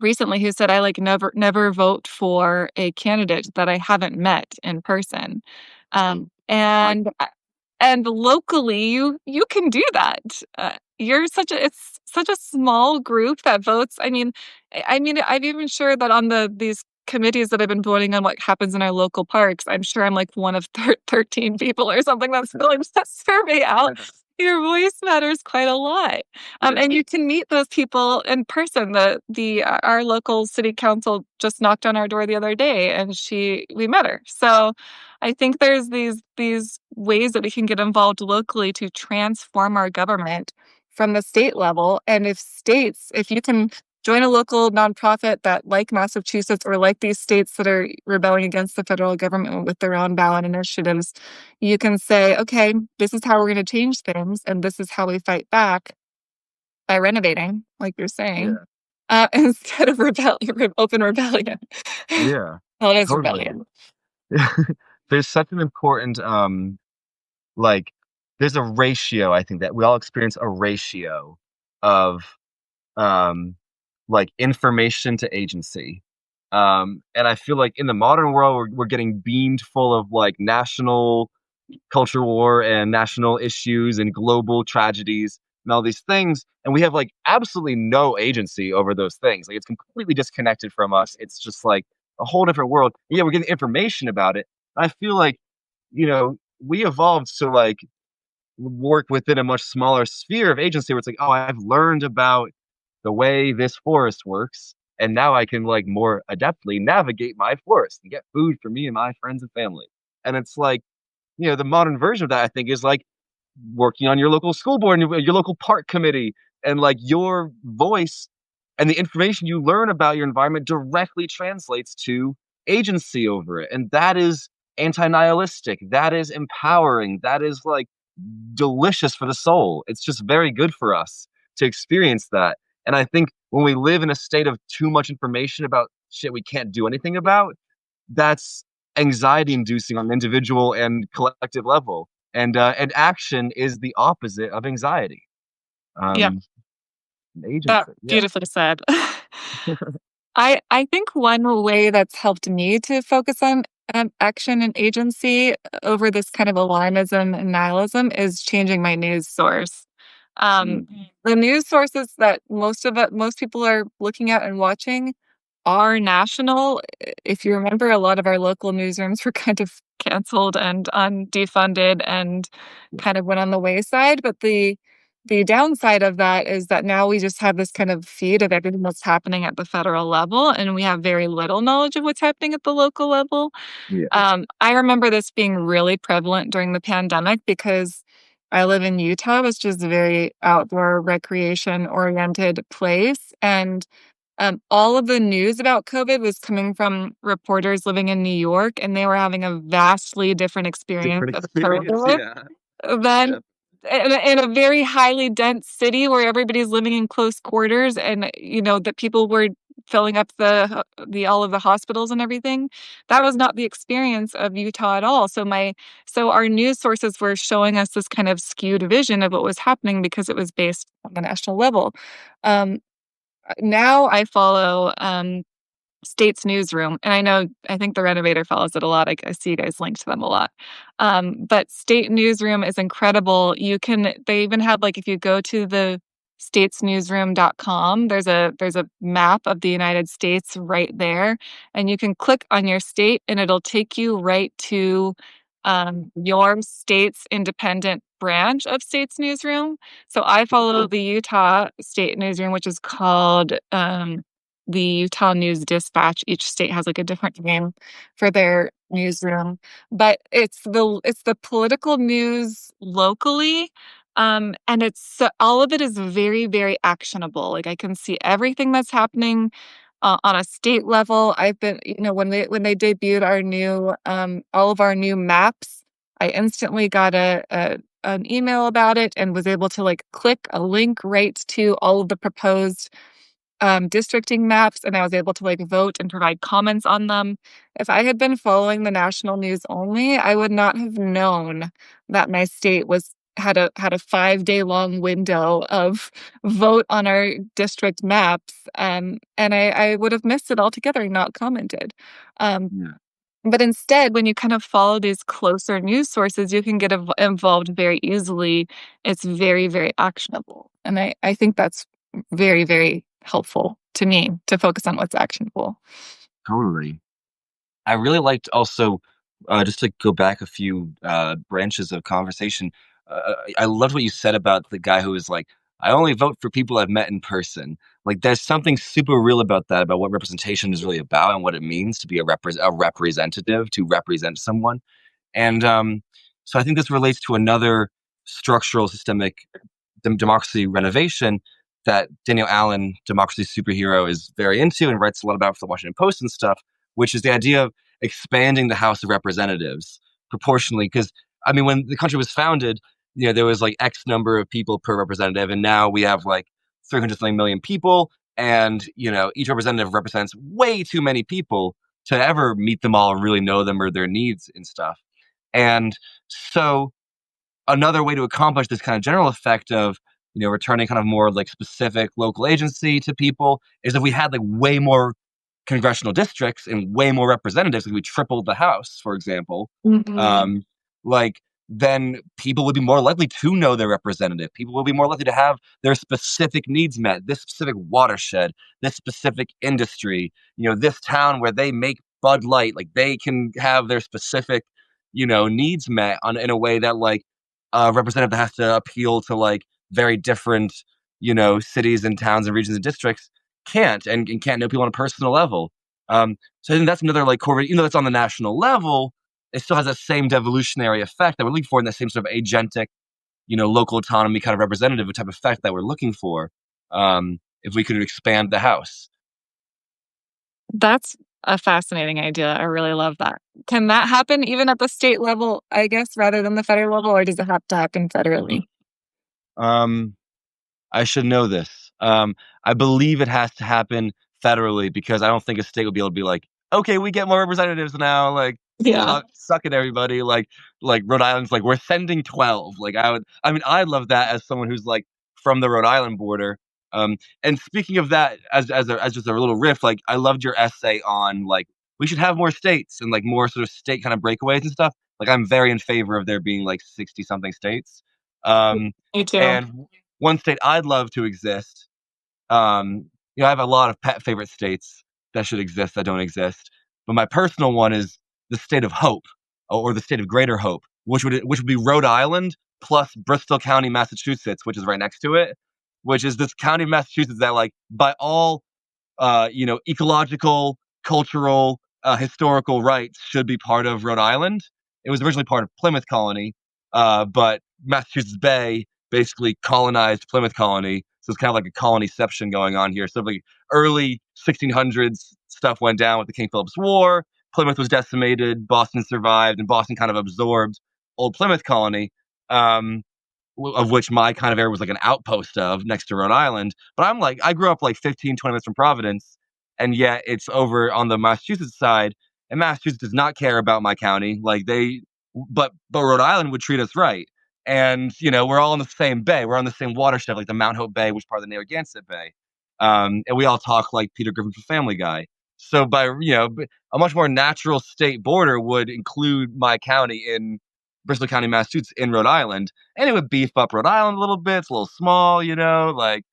recently who said I like never vote for a candidate that I haven't met in person. Mm. I And locally, you can do that. It's such a small group that votes. I mean, I'm even sure that on these committees that I've been voting on what happens in our local parks, I'm sure I'm like one of 13 people or something that's filling that survey out. Your voice matters quite a lot, yeah. and you can meet those people in person. Our local city council just knocked on our door the other day, and we met her. So I think there's these ways that we can get involved locally to transform our government from the state level. And if you can join a local nonprofit that, like Massachusetts or like these states that are rebelling against the federal government with their own ballot initiatives, you can say, okay, this is how we're going to change things, and this is how we fight back by renovating, like you're saying, Yeah. instead of open rebellion. Yeah. Well, it is Totally. rebellion. There's such an important like there's a ratio, I think, that we all experience a ratio of um like information to agency. And I feel like in the modern world we're getting beamed full of like national culture war and national issues and global tragedies and all these things, and we have like absolutely no agency over those things. Like it's completely disconnected from us. It's just like a whole different world. Yeah, we're getting information about it. I feel like, we evolved to like work within a much smaller sphere of agency where it's like, oh, I've learned about the way this forest works, and now I can like more adeptly navigate my forest and get food for me and my friends and family. And it's like, the modern version of that, I think, is like working on your local school board and your local park committee, and like your voice and the information you learn about your environment directly translates to agency over it. And that is anti-nihilistic. That is empowering. That is like delicious for the soul. It's just very good for us to experience that. And I think when we live in a state of too much information about shit we can't do anything about, that's anxiety inducing on an individual and collective level. And action is the opposite of anxiety. Yeah, Um, that agency, yeah. beautifully said. I think one way that's helped me to focus on action and agency over this kind of alarmism and nihilism is changing my news source. Um, Mm, the news sources that most people are looking at and watching are national. If you remember, a lot of our local newsrooms were kind of canceled and defunded and yeah, kind of went on the wayside. But the downside of that is that now we just have this kind of feed of everything that's happening at the federal level, and we have very little knowledge of what's happening at the local level. yeah, I remember this being really prevalent during the pandemic because I live in Utah, which is a very outdoor recreation oriented place. And all of the news about COVID was coming from reporters living in New York, and they were having a vastly different experience different of experience. COVID Yeah, than yeah, in a very highly dense city where everybody's living in close quarters, and that people were filling up the all of the hospitals and everything. That was not the experience of Utah at all. So our news sources were showing us this kind of skewed vision of what was happening because it was based on the national level. Um, Now I follow States Newsroom, and I think the Renovator follows it a lot. I see you guys link to them a lot. But State Newsroom is incredible. They even have like if you go to the statesnewsroom.com, there's a map of the United States right there, and you can click on your state and it'll take you right to your state's independent branch of States Newsroom. So I follow the Utah State Newsroom, which is called the Utah News Dispatch. Each state has like a different name for their newsroom, but it's the political news locally. And all of it is very, very actionable. Like I can see everything that's happening on a state level. I've been, when they debuted all of our new maps, I instantly got an email about it and was able to like click a link right to all of the proposed districting maps, and I was able to like vote and provide comments on them. If I had been following the national news only, I would not have known that my state had a 5 day long window of vote on our district maps, and I would have missed it altogether and not commented. Um, Yeah, but instead, when you kind of follow these closer news sources, you can get involved very easily. It's very, very actionable. And I think that's very, very helpful to me to focus on what's actionable. totally. I really liked also, just to go back a few branches of conversation. I loved what you said about the guy who was like, "I only vote for people I've met in person." Like, there's something super real about that, about what representation is really about and what it means to be a representative, to represent someone. And so I think this relates to another structural systemic democracy renovation that Daniel Allen, democracy superhero, is very into and writes a lot about for the Washington Post and stuff, which is the idea of expanding the House of Representatives proportionally. Because I mean, when the country was founded, there was like X number of people per representative, and now we have like 300 something million people, and each representative represents way too many people to ever meet them all and really know them or their needs and stuff. And so another way to accomplish this kind of general effect of returning kind of more like specific local agency to people is if we had like way more congressional districts and way more representatives, like we tripled the House, for example, Mhm. um, like then people would be more likely to know their representative. People will be more likely to have their specific needs met, this specific watershed, this specific industry, this town where they make Bud Light, like they can have their specific, needs met in a way that like a representative that has to appeal to like very different, cities and towns and regions and districts can't and can't know people on a personal level. So I think that's another like core, even though it's on the national level, it still has that same devolutionary effect that we're looking for in that same sort of agentic, local autonomy kind of representative type effect that we're looking for. If we could expand the House. That's a fascinating idea. I really love that. Can that happen even at the state level, I guess, rather than the federal level, or does it have to happen federally? Um, I should know this. I believe it has to happen federally because I don't think a state would be able to be like, okay, we get more representatives now. Like, Yeah. suck it, everybody. Like Rhode Island's like, we're sending 12. Like, I mean, I love that as someone who's like from the Rhode Island border. And speaking of that, as just a little riff, like, I loved your essay on like, we should have more states and like more sort of state kind of breakaways and stuff. Like, I'm very in favor of there being like 60 something states. Um, Me too. and one state I'd love to exist. Um, I have a lot of pet favorite states that should exist that don't exist, but my personal one is the state of Hope, or the state of Greater Hope, which would be Rhode Island plus Bristol County, Massachusetts, which is right next to it, which is this county of Massachusetts that, like, by all ecological, cultural, historical rights should be part of Rhode Island. It was originally part of Plymouth Colony, but Massachusetts Bay basically colonized Plymouth Colony. So it's kind of like a colonyception going on here. So like early 1600s stuff went down with the King Philip's War. Plymouth was decimated. Boston survived, and Boston kind of absorbed old Plymouth Colony. Um, of which my kind of area was like an outpost of next to Rhode Island. But I'm like, I grew up like 15, 20 minutes from Providence, and yet it's over on the Massachusetts side, and Massachusetts does not care about my county. But Rhode Island would treat us right. And, we're all in the same bay. We're on the same watershed, like the Mount Hope Bay, which is part of the Narragansett Bay. And we all talk like Peter Griffin from Family Guy. So by a much more natural state border would include my county in Bristol County, Massachusetts, in Rhode Island, and it would beef up Rhode Island a little bit. It's a little small, like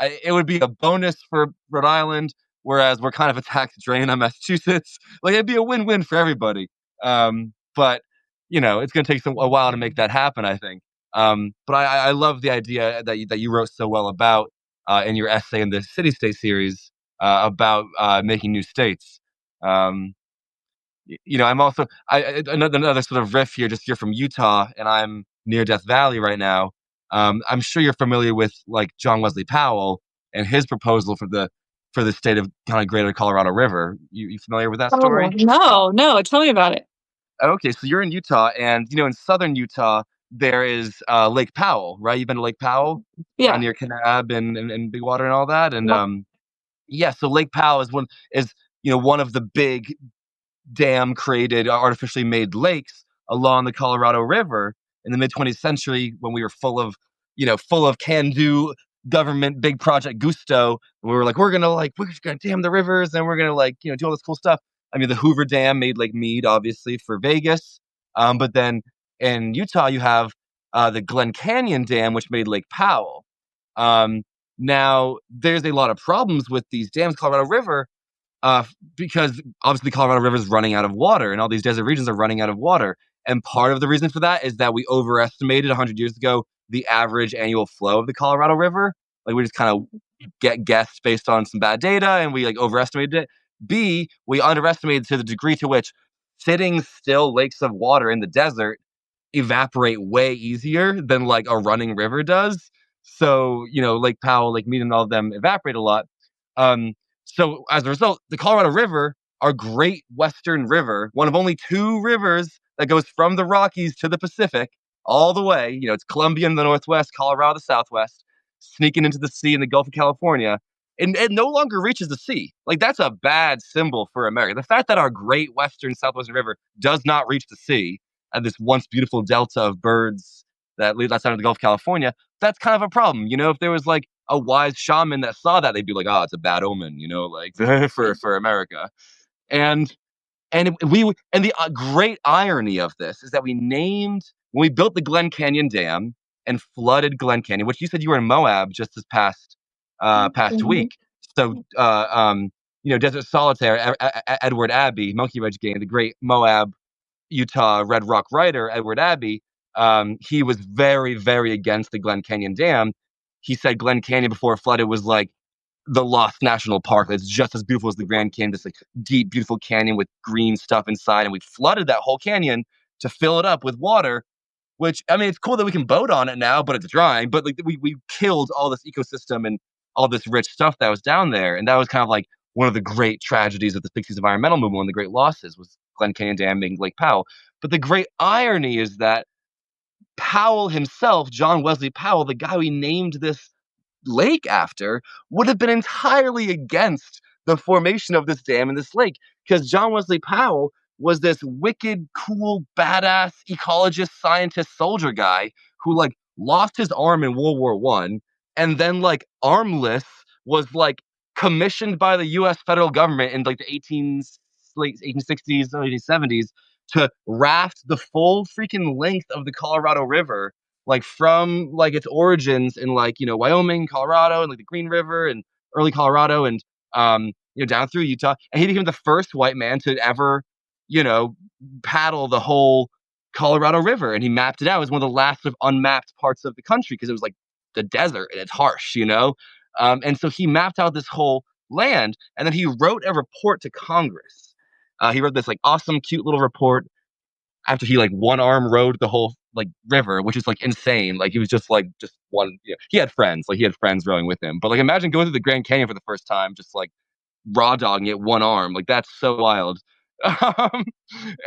it would be a bonus for Rhode Island, whereas we're kind of a tax drain on Massachusetts. Like it'd be a win-win for everybody. But it's going to take a while to make that happen, I think. But I love the idea that you wrote so well about in your essay in the City State series about making new states. Um, I'm also another sort of riff here. Just you're from Utah, and I'm near Death Valley right now. I'm sure you're familiar with like John Wesley Powell and his proposal for the state of kind of Greater Colorado River. You familiar with that Oh, story? no, no, tell me about it. Okay, so you're in Utah, and in southern Utah there is Lake Powell, right? You've been to Lake Powell Yeah. near Kanab and Big Water and all that, and Yep. yeah. So Lake Powell is one of the big dam created artificially made lakes along the Colorado River in the mid 20th century when we were full of can do government big project gusto. We were like, we're gonna dam the rivers and we're gonna do all this cool stuff. I mean, the Hoover Dam made Lake Mead, obviously, for Vegas. But then in Utah, you have the Glen Canyon Dam, which made Lake Powell. Um, Now, there's a lot of problems with these dams. Colorado River because obviously the Colorado River is running out of water, and all these desert regions are running out of water. And part of the reason for that is that we overestimated 100 years ago the average annual flow of the Colorado River. Like we just kind of guessed based on some bad data, and we like overestimated it. B, we underestimated to the degree to which sitting still lakes of water in the desert evaporate way easier than like a running river does. So, Lake Powell, Lake Mead, and all of them evaporate a lot. Um, so as a result, the Colorado River, our great western river, one of only two rivers that goes from the Rockies to the Pacific all the way, it's Columbia in the northwest, Colorado the southwest, sneaking into the sea in the Gulf of California. And it no longer reaches the sea. Like that's a bad symbol for America. The fact that our great western southwestern river does not reach the sea and this once beautiful delta of birds that leads outside of the Gulf of California, that's kind of a problem. If there was like a wise shaman that saw that, they'd be like, "Oh, it's a bad omen," like for America. And the great irony of this is that we named when we built the Glen Canyon Dam and flooded Glen Canyon, which you said you were in Moab just this past Mhm. week. So, Desert Solitaire, Edward Abbey, Monkey Ridge Gang, the great Moab Utah Red Rock writer Edward Abbey, he was very, very against the Glen Canyon Dam. He said Glen Canyon before it flooded was like the Lost National Park. It's just as beautiful as the Grand Canyon, this like deep, beautiful canyon with green stuff inside. And we flooded that whole canyon to fill it up with water. Which I mean, it's cool that we can boat on it now, but it's drying. But like we killed all this ecosystem and all this rich stuff that was down there, and that was kind of like one of the great tragedies of the '60s environmental movement. One of the great losses was Glen Canyon Dam making Lake Powell. But the great irony is that Powell himself, John Wesley Powell, the guy we named this lake after, would have been entirely against the formation of this dam in this lake because John Wesley Powell was this wicked, cool, badass ecologist, scientist, soldier guy who like lost his arm in World War One and then like armless was like commissioned by the U.S. federal government in like the late 1860s, 1870s to raft the full freaking length of the Colorado River like from like its origins in like Wyoming, Colorado, and like the Green River and early Colorado, and down through Utah, and he became the first white man to ever you know paddle the whole Colorado River, and he mapped it out. It was one of the last sort of unmapped parts of the country because it was like the desert and it's harsh. And so he mapped out this whole land, and then he wrote a report to Congress. He wrote this like awesome, cute little report after he like one arm rode the whole like river, which is like insane. Like he was just one. He had friends, like he had friends rowing with him. But like imagine going through the Grand Canyon for the first time, just like raw dogging it one arm. Like that's so wild. Um,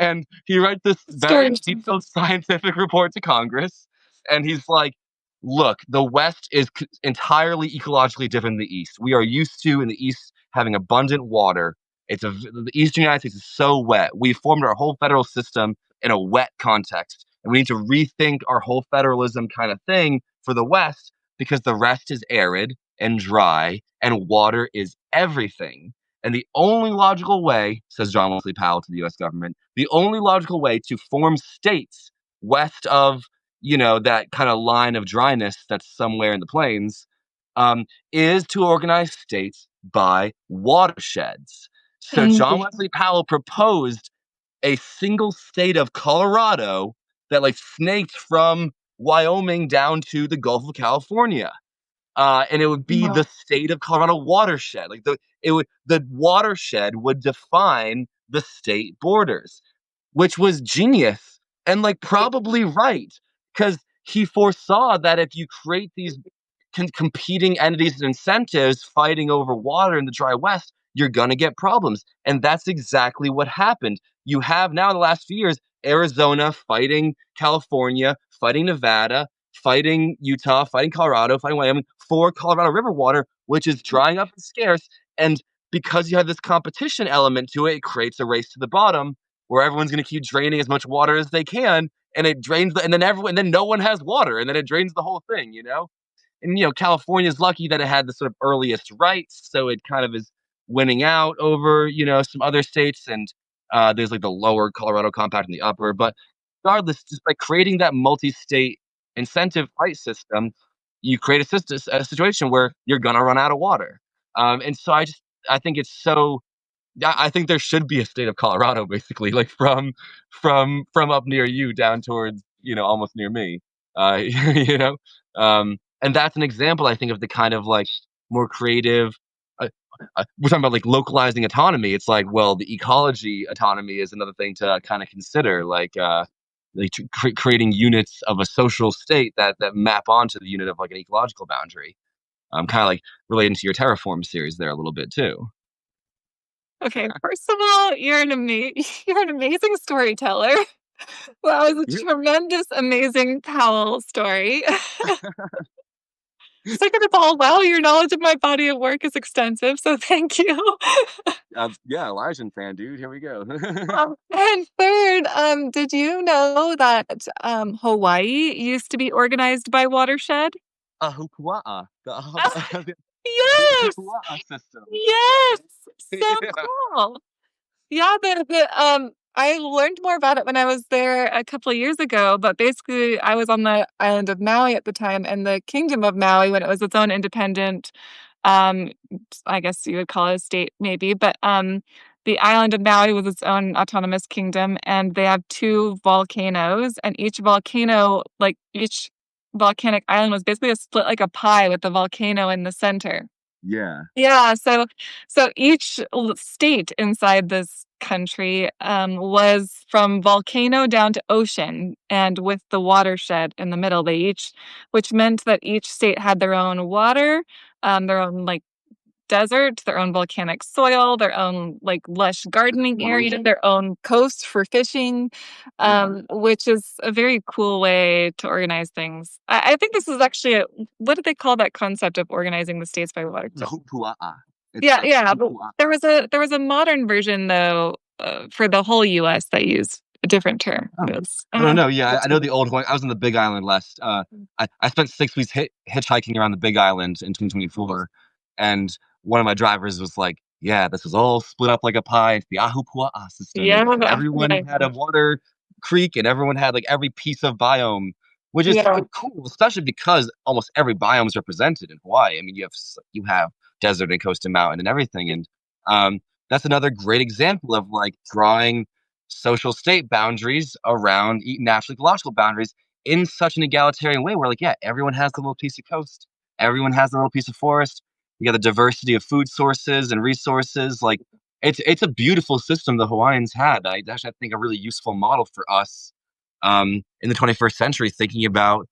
and he writes this very Story. detailed scientific report to Congress, and he's like, "Look, the West is entirely ecologically different than the East. We are used to in the East having abundant water. The Eastern United States is so wet. We formed our whole federal system in a wet context, and we need to rethink our whole federalism kind of thing for the West because the rest is arid and dry, and water is everything." And the only logical way, says John Wesley Powell to the US government, the only logical way to form states west of, that kind of line of dryness that's somewhere in the plains, is to organize states by watersheds. So John Mm. Wesley Powell proposed a single state of Colorado that like snaked from Wyoming down to the Gulf of California. And it would be the Wow. state of Colorado watershed. Like the watershed would define the state borders, which was genius and like probably right because he foresaw that if you create these competing entities and incentives fighting over water in the dry West, you're going to get problems. And that's exactly what happened. You have now in the last few years, Arizona fighting California, fighting Nevada, fighting Utah, fighting Colorado, fighting Wyoming for Colorado River water, which is drying up and scarce. And because you have this competition element to it, it creates a race to the bottom where everyone's going to keep draining as much water as they can. And it drains, and then no one has water, and then it drains the whole thing. And California's lucky that it had the sort of earliest rights, so it kind of is winning out over some other states, and there's like the lower Colorado compact and the upper. But regardless, just by creating that multi-state incentive right system, you create a situation where you're gonna run out of water. And so I think it's so yeah, I think there should be a state of Colorado, basically, like from up near you down towards almost near me. You know, and that's an example, I think, of the kind of like more creative. Uh, we're talking about like localizing autonomy. It's like, well, the ecology autonomy is another thing to kind of consider, like creating units of a social state that map onto the unit of like an ecological boundary. Kind of like relating to your terraform series there a little bit too. Okay, first of all, you're an amazing storyteller. That was a tremendous, amazing Powell story. Second of all, wow, your knowledge of my body of work is extensive, so thank you. Yeah, Elijah fan, dude. Here we go. And third, did you know that Hawaii used to be organized by watershed? Ahupua'a, the Yes, Ahupua'a system. yes, so Yeah. cool. Yeah, I learned more about it when I was there a couple of years ago, but basically I was on the island of Maui at the time, and the Kingdom of Maui, when it was its own independent, um, I guess you would call it a state maybe, but the island of Maui was its own autonomous kingdom, and they have two volcanoes, and each volcanic island was basically a split like a pie with the volcano in the center. Yeah. Yeah, so each state inside this country was from volcano down to ocean, and with the watershed in the middle. Which meant that each state had their own water, their own like desert, their own volcanic soil, their own like lush gardening area, their own coast for fishing, Yeah. which is a very cool way to organize things. I think this is actually what did they call that concept of organizing the states by water? Ahupua'a. It's Yeah, yeah, but Ahupua'a. there was a modern version though, for the whole US that used a different term. Oh. It was, I don't know. Yeah, I know the old one. I was on the Big Island last. I spent 6 weeks hitchhiking around the Big Island in 2024, and one of my drivers was like, "Yeah, this was all split up like a pie. It's the Ahupua'a system, and yeah, everyone yeah, had a water creek, and everyone had like every piece of biome, which is yeah. cool, especially because almost every biome is represented in Hawaii. I mean, you have desert and coast and mountain and everything, and um, that's another great example of like drawing social state boundaries around natural ecological boundaries in such an egalitarian way where like yeah everyone has a little piece of coast, everyone has a little piece of forest, you got the diversity of food sources and resources. Like it's a beautiful system the Hawaiians had. I think a really useful model for us in the 21st century, thinking about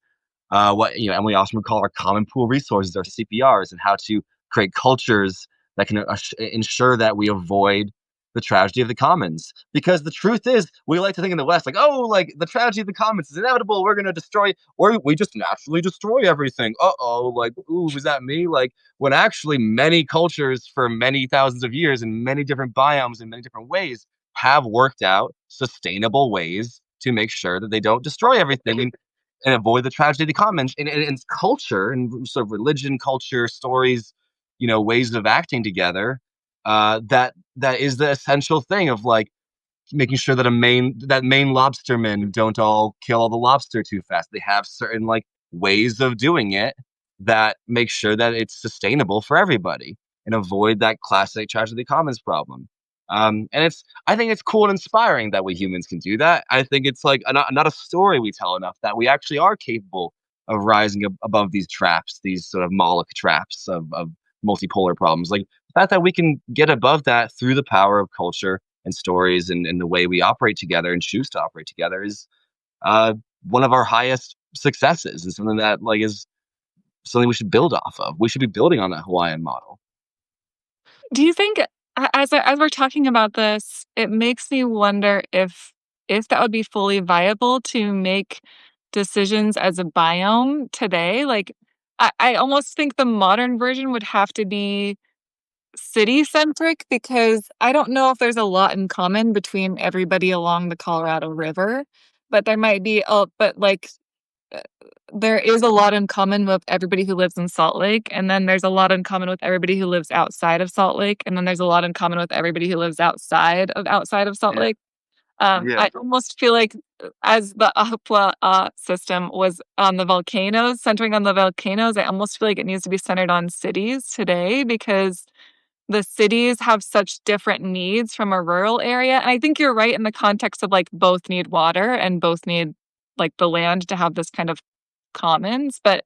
what Emily Austin would call our common pool resources, our CPRs, and how to create cultures that can ensure that we avoid the tragedy of the commons. Because the truth is, we like to think in the West, like, oh, like the tragedy of the commons is inevitable. We're going to destroy, or we just naturally destroy everything. Like, ooh, was that me? Like, when actually many cultures for many thousands of years in many different biomes in many different ways have worked out sustainable ways to make sure that they don't destroy everything and avoid the tragedy of the commons and culture and sort of religion, culture, stories, ways of acting together. that is the essential thing of like making sure that main lobstermen don't all kill all the lobster too fast. They have certain like ways of doing it that make sure that it's sustainable for everybody and avoid that classic tragedy commons problem. And I think it's cool and inspiring that we humans can do that. I think it's like not a story we tell enough that we actually are capable of rising above these traps, these sort of Moloch traps of multipolar problems. Like the fact that we can get above that through the power of culture and stories and the way we operate together and choose to operate together is uh, one of our highest successes and something that like is something we should build off of. We should be building on that Hawaiian model. Do you think as we're talking about this, it makes me wonder if that would be fully viable to make decisions as a biome today? Like, I almost think the modern version would have to be city-centric because I don't know if there's a lot in common between everybody along the Colorado River, but there might be like uh, there is a lot in common with everybody who lives in Salt Lake, and then there's a lot in common with everybody who lives outside of Salt Lake, and then there's a lot in common with everybody who lives outside of Salt Yeah, Lake. yeah, I almost feel like as the Apua system was on the volcanoes, centering on the volcanoes, I almost feel like it needs to be centered on cities today because the cities have such different needs from a rural area. And I think you're right in the context of like both need water and both need like the land to have this kind of commons. But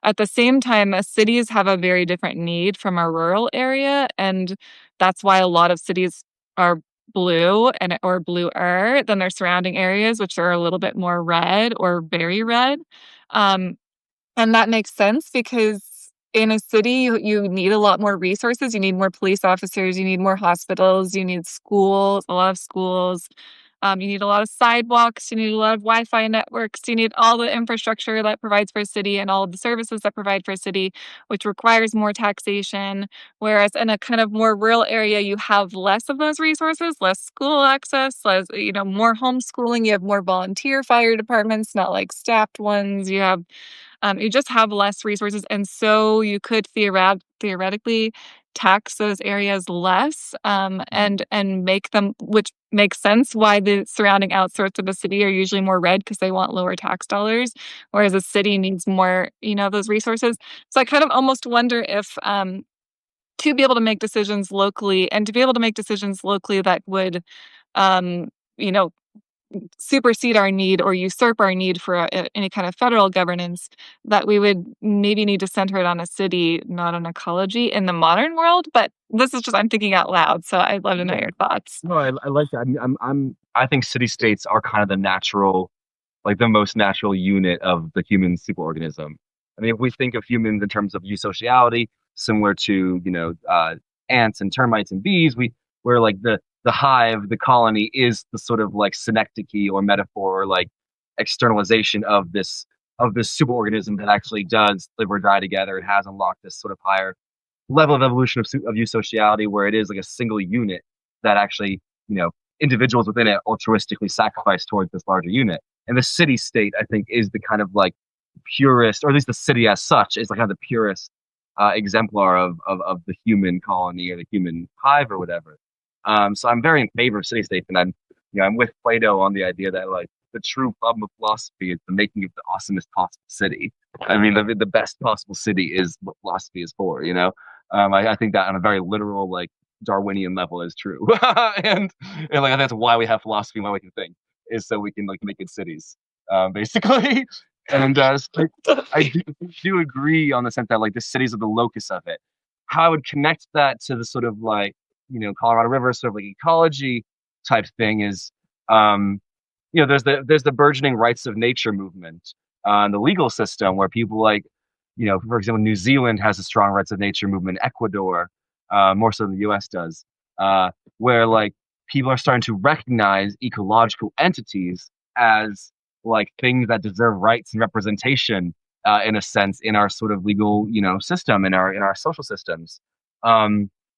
at the same time, cities have a very different need from a rural area. And that's why a lot of cities are blue and or bluer than their surrounding areas, which are a little bit more red or very red. Um, and that makes sense because in a city, you need a lot more resources. You need more police officers, you need more hospitals, you need schools, a lot of schools. You need a lot of sidewalks, you need a lot of Wi-Fi networks, you need all the infrastructure that provides for a city and all of the services that provide for a city, which requires more taxation. Whereas in a kind of more rural area, you have less of those resources, less school access, less, more homeschooling. You have more volunteer fire departments, not like staffed ones. You just have less resources, and so you could theoretically tax those areas less, and make them which makes sense why the surrounding outskirts of a city are usually more red because they want lower tax dollars, whereas a city needs more, those resources. So I kind of almost wonder if, to be able to make decisions locally and to be able to make decisions locally that would, um, you know, supersede our need or usurp our need for any kind of federal governance, that we would maybe need to center it on a city, not on ecology in the modern world. But this is just, I'm thinking out loud. So I'd love to know yeah. your thoughts. No, I like that. I think city states are kind of the natural, like the most natural unit of the human superorganism. I mean, if we think of humans in terms of eusociality, similar to ants and termites and bees, we're like the hive, the colony is the sort of like synecdoche or metaphor or like externalization of this superorganism that actually does live or die together. It has unlocked this sort of higher level of evolution of eusociality where it is like a single unit that actually, you know, individuals within it altruistically sacrifice towards this larger unit. And the city state, I think, is the kind of like purest, or at least the city as such, is like kind of the purest exemplar of the human colony or the human hive or whatever. So I'm very in favor of city states, and I'm with Plato on the idea that like the true problem of philosophy is the making of the awesomest possible city. I mean, the best possible city is what philosophy is for, you know? I think that on a very literal, like Darwinian level is true. And like that's why we have philosophy and why we can think is so we can like make good cities, basically. And so I do agree on the sense that like the cities are the locus of it. How I would connect that to the sort of like, Colorado River sort of like ecology type thing is, um, there's the burgeoning rights of nature movement in the legal system where people like, for example, New Zealand has a strong rights of nature movement. Ecuador, more so than the U.S. does, where like people are starting to recognize ecological entities as like things that deserve rights and representation, in a sense, in our sort of legal, system, in our social systems.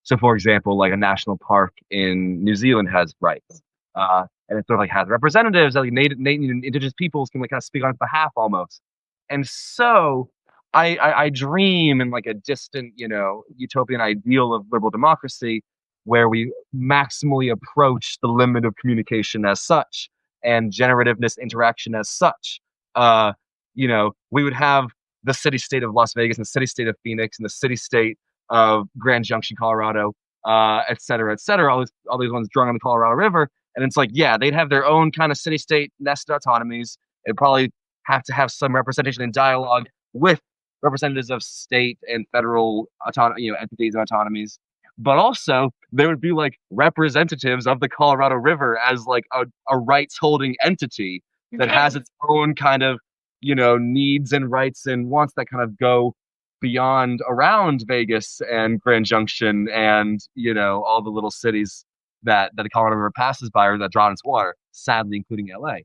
So, for example, like a national park in New Zealand has rights, and it sort of like has representatives that like native and indigenous peoples can like kind of speak on its behalf almost. And so I dream in like a distant, utopian ideal of liberal democracy where we maximally approach the limit of communication as such and generativeness interaction as such. Uh, we would have the city state of Las Vegas and the city state of Phoenix and the city state of Grand Junction, Colorado, et cetera, et cetera. All these ones drawn on the Colorado River. And it's like, yeah, they'd have their own kind of city state nested autonomies. It'd probably have to have some representation and dialogue with representatives of state and federal entities and autonomies. But also, there would be like representatives of the Colorado River as like a rights holding entity that has its own kind of, needs and rights and wants that kind of go beyond around Vegas and Grand Junction and, all the little cities that the Colorado River passes by or that draw on its water, sadly, including LA.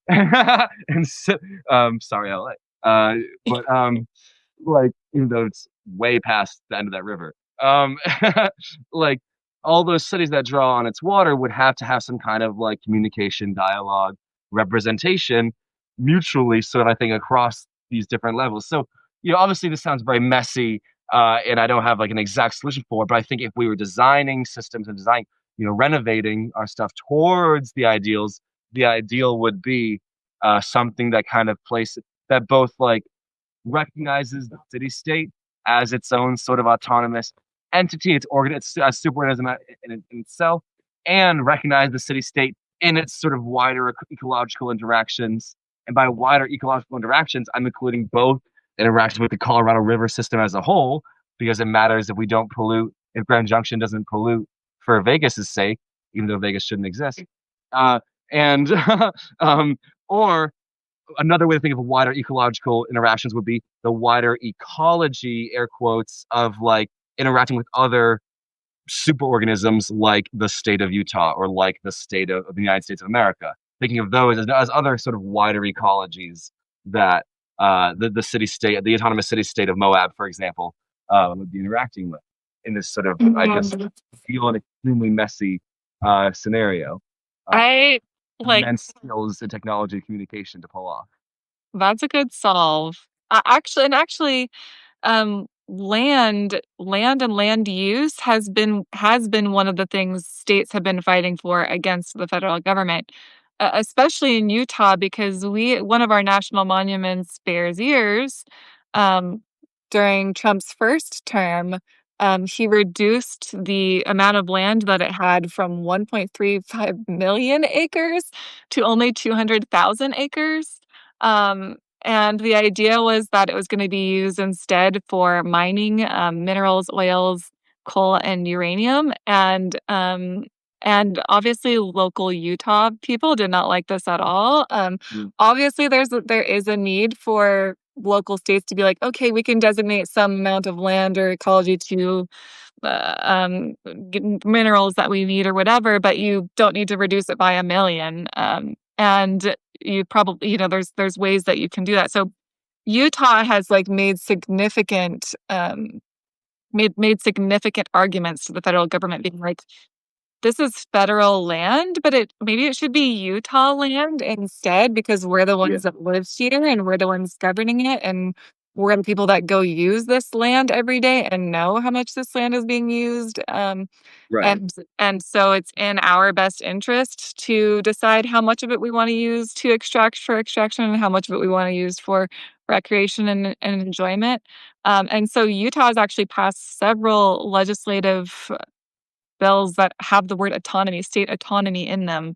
And so, sorry, LA. But like, even though it's way past the end of that river, um, like all those cities that draw on its water would have to have some kind of like communication, dialogue, representation mutually. So that I think across these different levels. So, obviously this sounds very messy, and I don't have like an exact solution for it. But I think if we were designing systems and renovating our stuff towards the ideals, the ideal would be something that kind of places that both like recognizes the city state as its own sort of autonomous entity, it's a superorganism in itself, and recognize the city state in its sort of wider ecological interactions. And by wider ecological interactions, I'm including both interactions with the Colorado River system as a whole, because it matters if we don't pollute, if Grand Junction doesn't pollute for Vegas's sake, even though Vegas shouldn't exist. And or another way to think of wider ecological interactions would be the wider ecology, air quotes, of like interacting with other superorganisms like the state of Utah or like the state of the United States of America. Thinking of those as other sort of wider ecologies that the city state, the autonomous city state of Moab, for example, would be interacting with in this sort of, I guess, feel an extremely messy scenario. Uh, I like Immense skills and technology and communication to pull off. that's a good solve. Actually, land and land use has been one of the things states have been fighting for against the federal government, especially in Utah, because we one of our national monuments, Bears Ears, um, during Trump's first term, he reduced the amount of land that it had from 1.35 million acres to only 200,000 acres. Um, and the idea was that it was going to be used instead for mining minerals, oils, coal, and uranium. And obviously, local Utah people did not like this at all. Mm. Obviously, there is a need for local states to be like, okay, we can designate some amount of land or ecology to minerals that we need or whatever, but you don't need to reduce it by a million. And you probably, there's ways that you can do that. So Utah has like made significant arguments to the federal government being like, this is federal land, but maybe it should be Utah land instead, because we're the Yeah. ones that live here and we're the ones governing it, and we're the people that go use this land every day and know how much this land is being used. Right. And so it's in our best interest to decide how much of it we want to use to extract for extraction and how much of it we want to use for recreation and enjoyment. And so Utah has actually passed several legislative bills that have the word autonomy, state autonomy in them.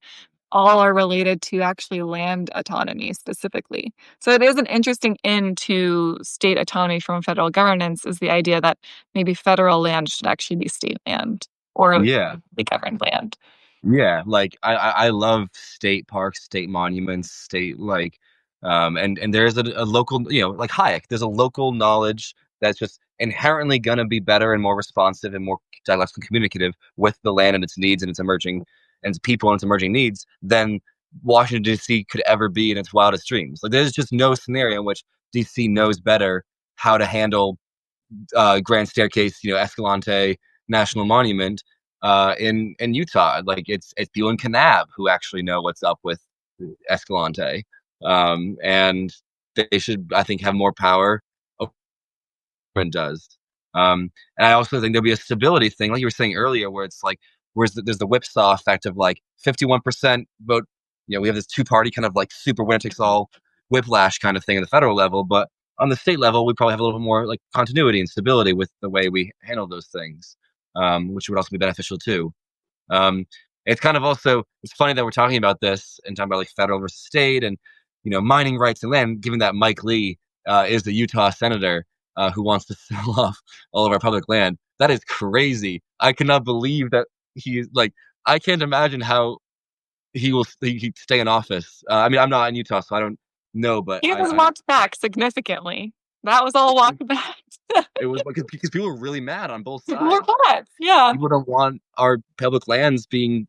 All are related to actually land autonomy specifically. So it is an interesting end to state autonomy from federal governance, is the idea that maybe federal land should actually be state land or Yeah. the governed land. Yeah, like I love state parks, state monuments, state like and there's a local, like Hayek, there's a local knowledge that's just inherently gonna be better and more responsive and more dialectical communicative with the land and its needs and its emerging and its people and its emerging needs than Washington DC could ever be in its wildest dreams. Like there's just no scenario in which DC knows better how to handle Grand Staircase, Escalante National Monument in Utah. Like it's Buell and Kanab who actually know what's up with Escalante, and they should, I think, have more power than does. And I also think there'll be a stability thing, like you were saying earlier, where it's like, there's the whipsaw effect of like 51% vote. We have this two party kind of like super winner takes all whiplash kind of thing at the federal level, but on the state level, we probably have a little bit more like continuity and stability with the way we handle those things, which would also be beneficial too. Um, it's kind of also it's funny that we're talking about this and talking about like federal versus state and mining rights and land, given that Mike Lee is the Utah senator who wants to sell off all of our public land. That is crazy. I cannot believe that he's like. I can't imagine how he'd stay in office. I mean, I'm not in Utah, so I don't know, but He was walked back significantly. That was all walked back. it was because people were really mad on both People were sides. mad. Yeah. People don't want our public lands being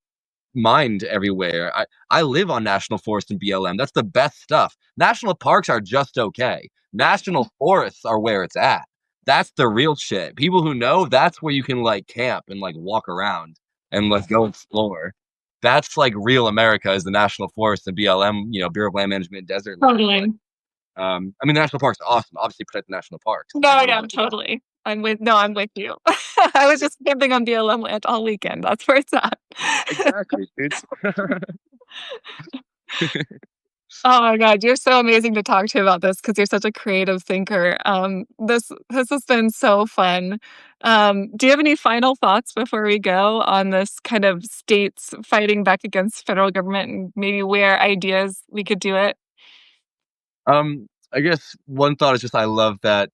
mined everywhere. I live on national forest and BLM. That's the best stuff. National parks are just okay. National forests are where it's at. That's the real shit. People who know, that's where you can like camp and like walk around and let's go explore. That's like real America is the national forest and BLM, Bureau of Land Management, desert land. Totally. I mean, the national parks are awesome. Obviously, protect the national parks. No, yeah, totally. I'm with you. I was just camping on BLM land all weekend. That's where it's at. Exactly, dude. Oh my God, you're so amazing to talk to about this because you're such a creative thinker. This has been so fun. Do you have any final thoughts before we go on this kind of states fighting back against federal government and maybe where ideas we could do it? I guess one thought is just I love that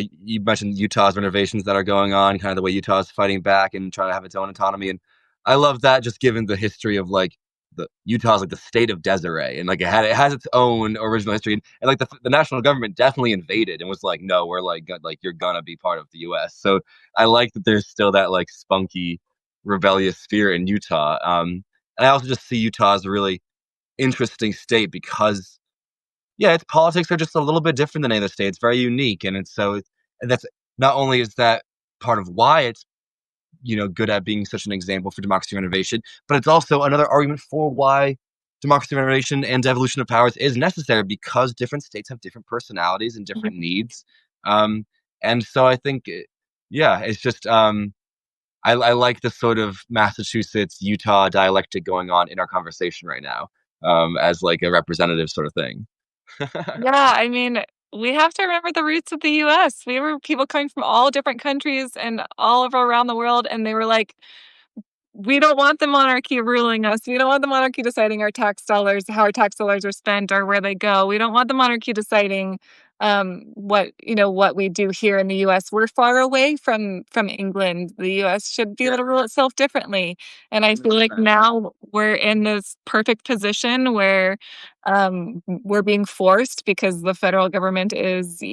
you mentioned Utah's renovations that are going on, kind of the way Utah's fighting back and trying to have its own autonomy. And I love that just given the history of like the Utah's like the state of Desiree and like it has its own original history. And like the national government definitely invaded and was like, no, we're like you're gonna be part of the US. So I like that there's still that like spunky rebellious spirit in Utah. And I also just see Utah as a really interesting state because yeah, its politics are just a little bit different than any other state. It's very unique, and and that's not only is that part of why it's good at being such an example for democracy renovation, but it's also another argument for why democracy renovation and devolution of powers is necessary because different states have different personalities and different needs. Um, and so I think, yeah, it's just I like the sort of Massachusetts Utah dialectic going on in our conversation right now as like a representative sort of thing. Yeah, I mean, we have to remember the roots of the US. We were people coming from all different countries and all over around the world, and they were like, we don't want the monarchy ruling us. We don't want the monarchy deciding our tax dollars, how our tax dollars are spent or where they go. We don't want the monarchy deciding what we do here in the US. We're far away from England. The US should be able to rule itself differently. And I feel like now we're in this perfect position where we're being forced because the federal government is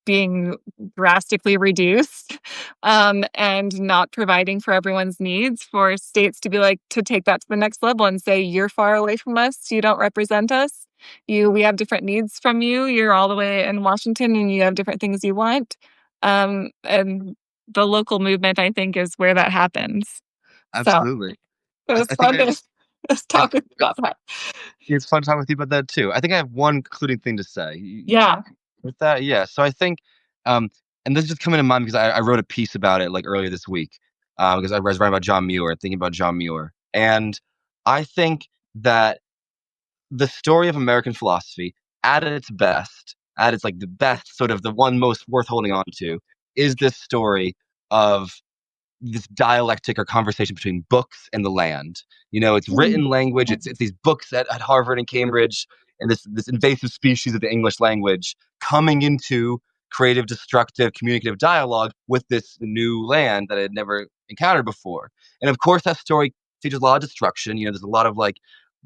being drastically reduced and not providing for everyone's needs for states to be like to take that to the next level and say you're far away from us, you don't represent us, we have different needs from you, you're all the way in Washington and you have different things you want, and the local movement I think is where that happens. So Absolutely. it was I think fun to yeah, talk about that. it's fun talking with you about that too. I think I have one concluding thing to say. Yeah. With that, yeah. So I think, and this is just coming to mind because I wrote a piece about it like earlier this week, because I was writing about John Muir, thinking about John Muir, and I think that the story of American philosophy, at its best, at its like the best, sort of the one most worth holding on to, is this story of this dialectic or conversation between books and the land. It's Mm. written language. It's these books at Harvard and Cambridge, and this invasive species of the English language coming into creative, destructive, communicative dialogue with this new land that I had never encountered before. And of course, that story features a lot of destruction. There's a lot of like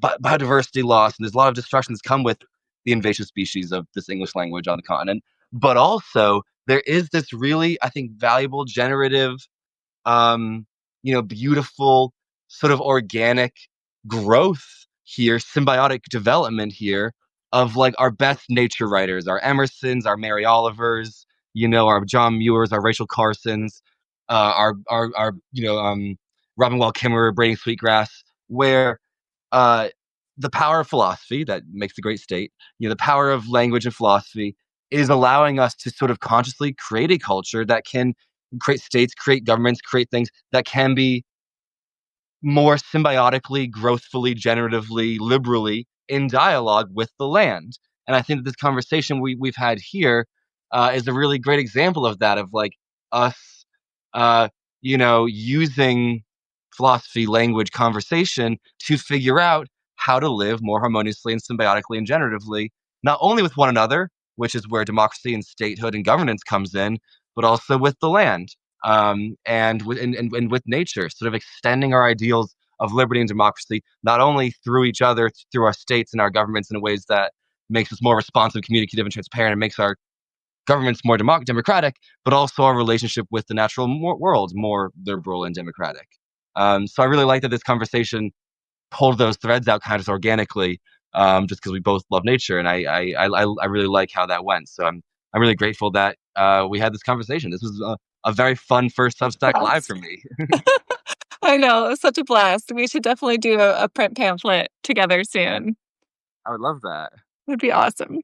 biodiversity loss, and there's a lot of destruction that's come with the invasive species of this English language on the continent. But also, there is this really, I think, valuable generative um, beautiful sort of organic growth here, symbiotic development here of like our best nature writers, our Emersons, our Mary Olivers, our John Muirs, our Rachel Carsons, our Robin Wall Kimmerer, Braiding Sweetgrass, where uh, the power of philosophy that makes the great state, the power of language and philosophy is allowing us to sort of consciously create a culture that can create states, create governments, create things that can be more symbiotically, growthfully, generatively, liberally in dialogue with the land. And I think that this conversation we've had here is a really great example of that, of like us, uh, using philosophy, language, conversation to figure out how to live more harmoniously and symbiotically and generatively, not only with one another, which is where democracy and statehood and governance comes in, but also with the land and with nature, sort of extending our ideals of liberty and democracy, not only through each other, through our states and our governments in ways that makes us more responsive, communicative, and transparent, and makes our governments more democratic, but also our relationship with the natural world more liberal and democratic. So I really like that this conversation pulled those threads out kind of organically, just because we both love nature, and I really like how that went. So I'm really grateful that we had this conversation. This was a very fun first Substack live Yes. for me. I know, it was such a blast. We should definitely do a print pamphlet together soon. I would love that. Would be awesome.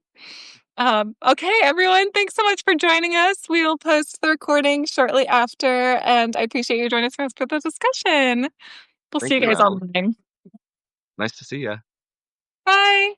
Okay, everyone, thanks so much for joining us. We will post the recording shortly after, and I appreciate you joining us for the discussion. We'll see Thank you you, guys Emily. online. Nice to see you. Bye.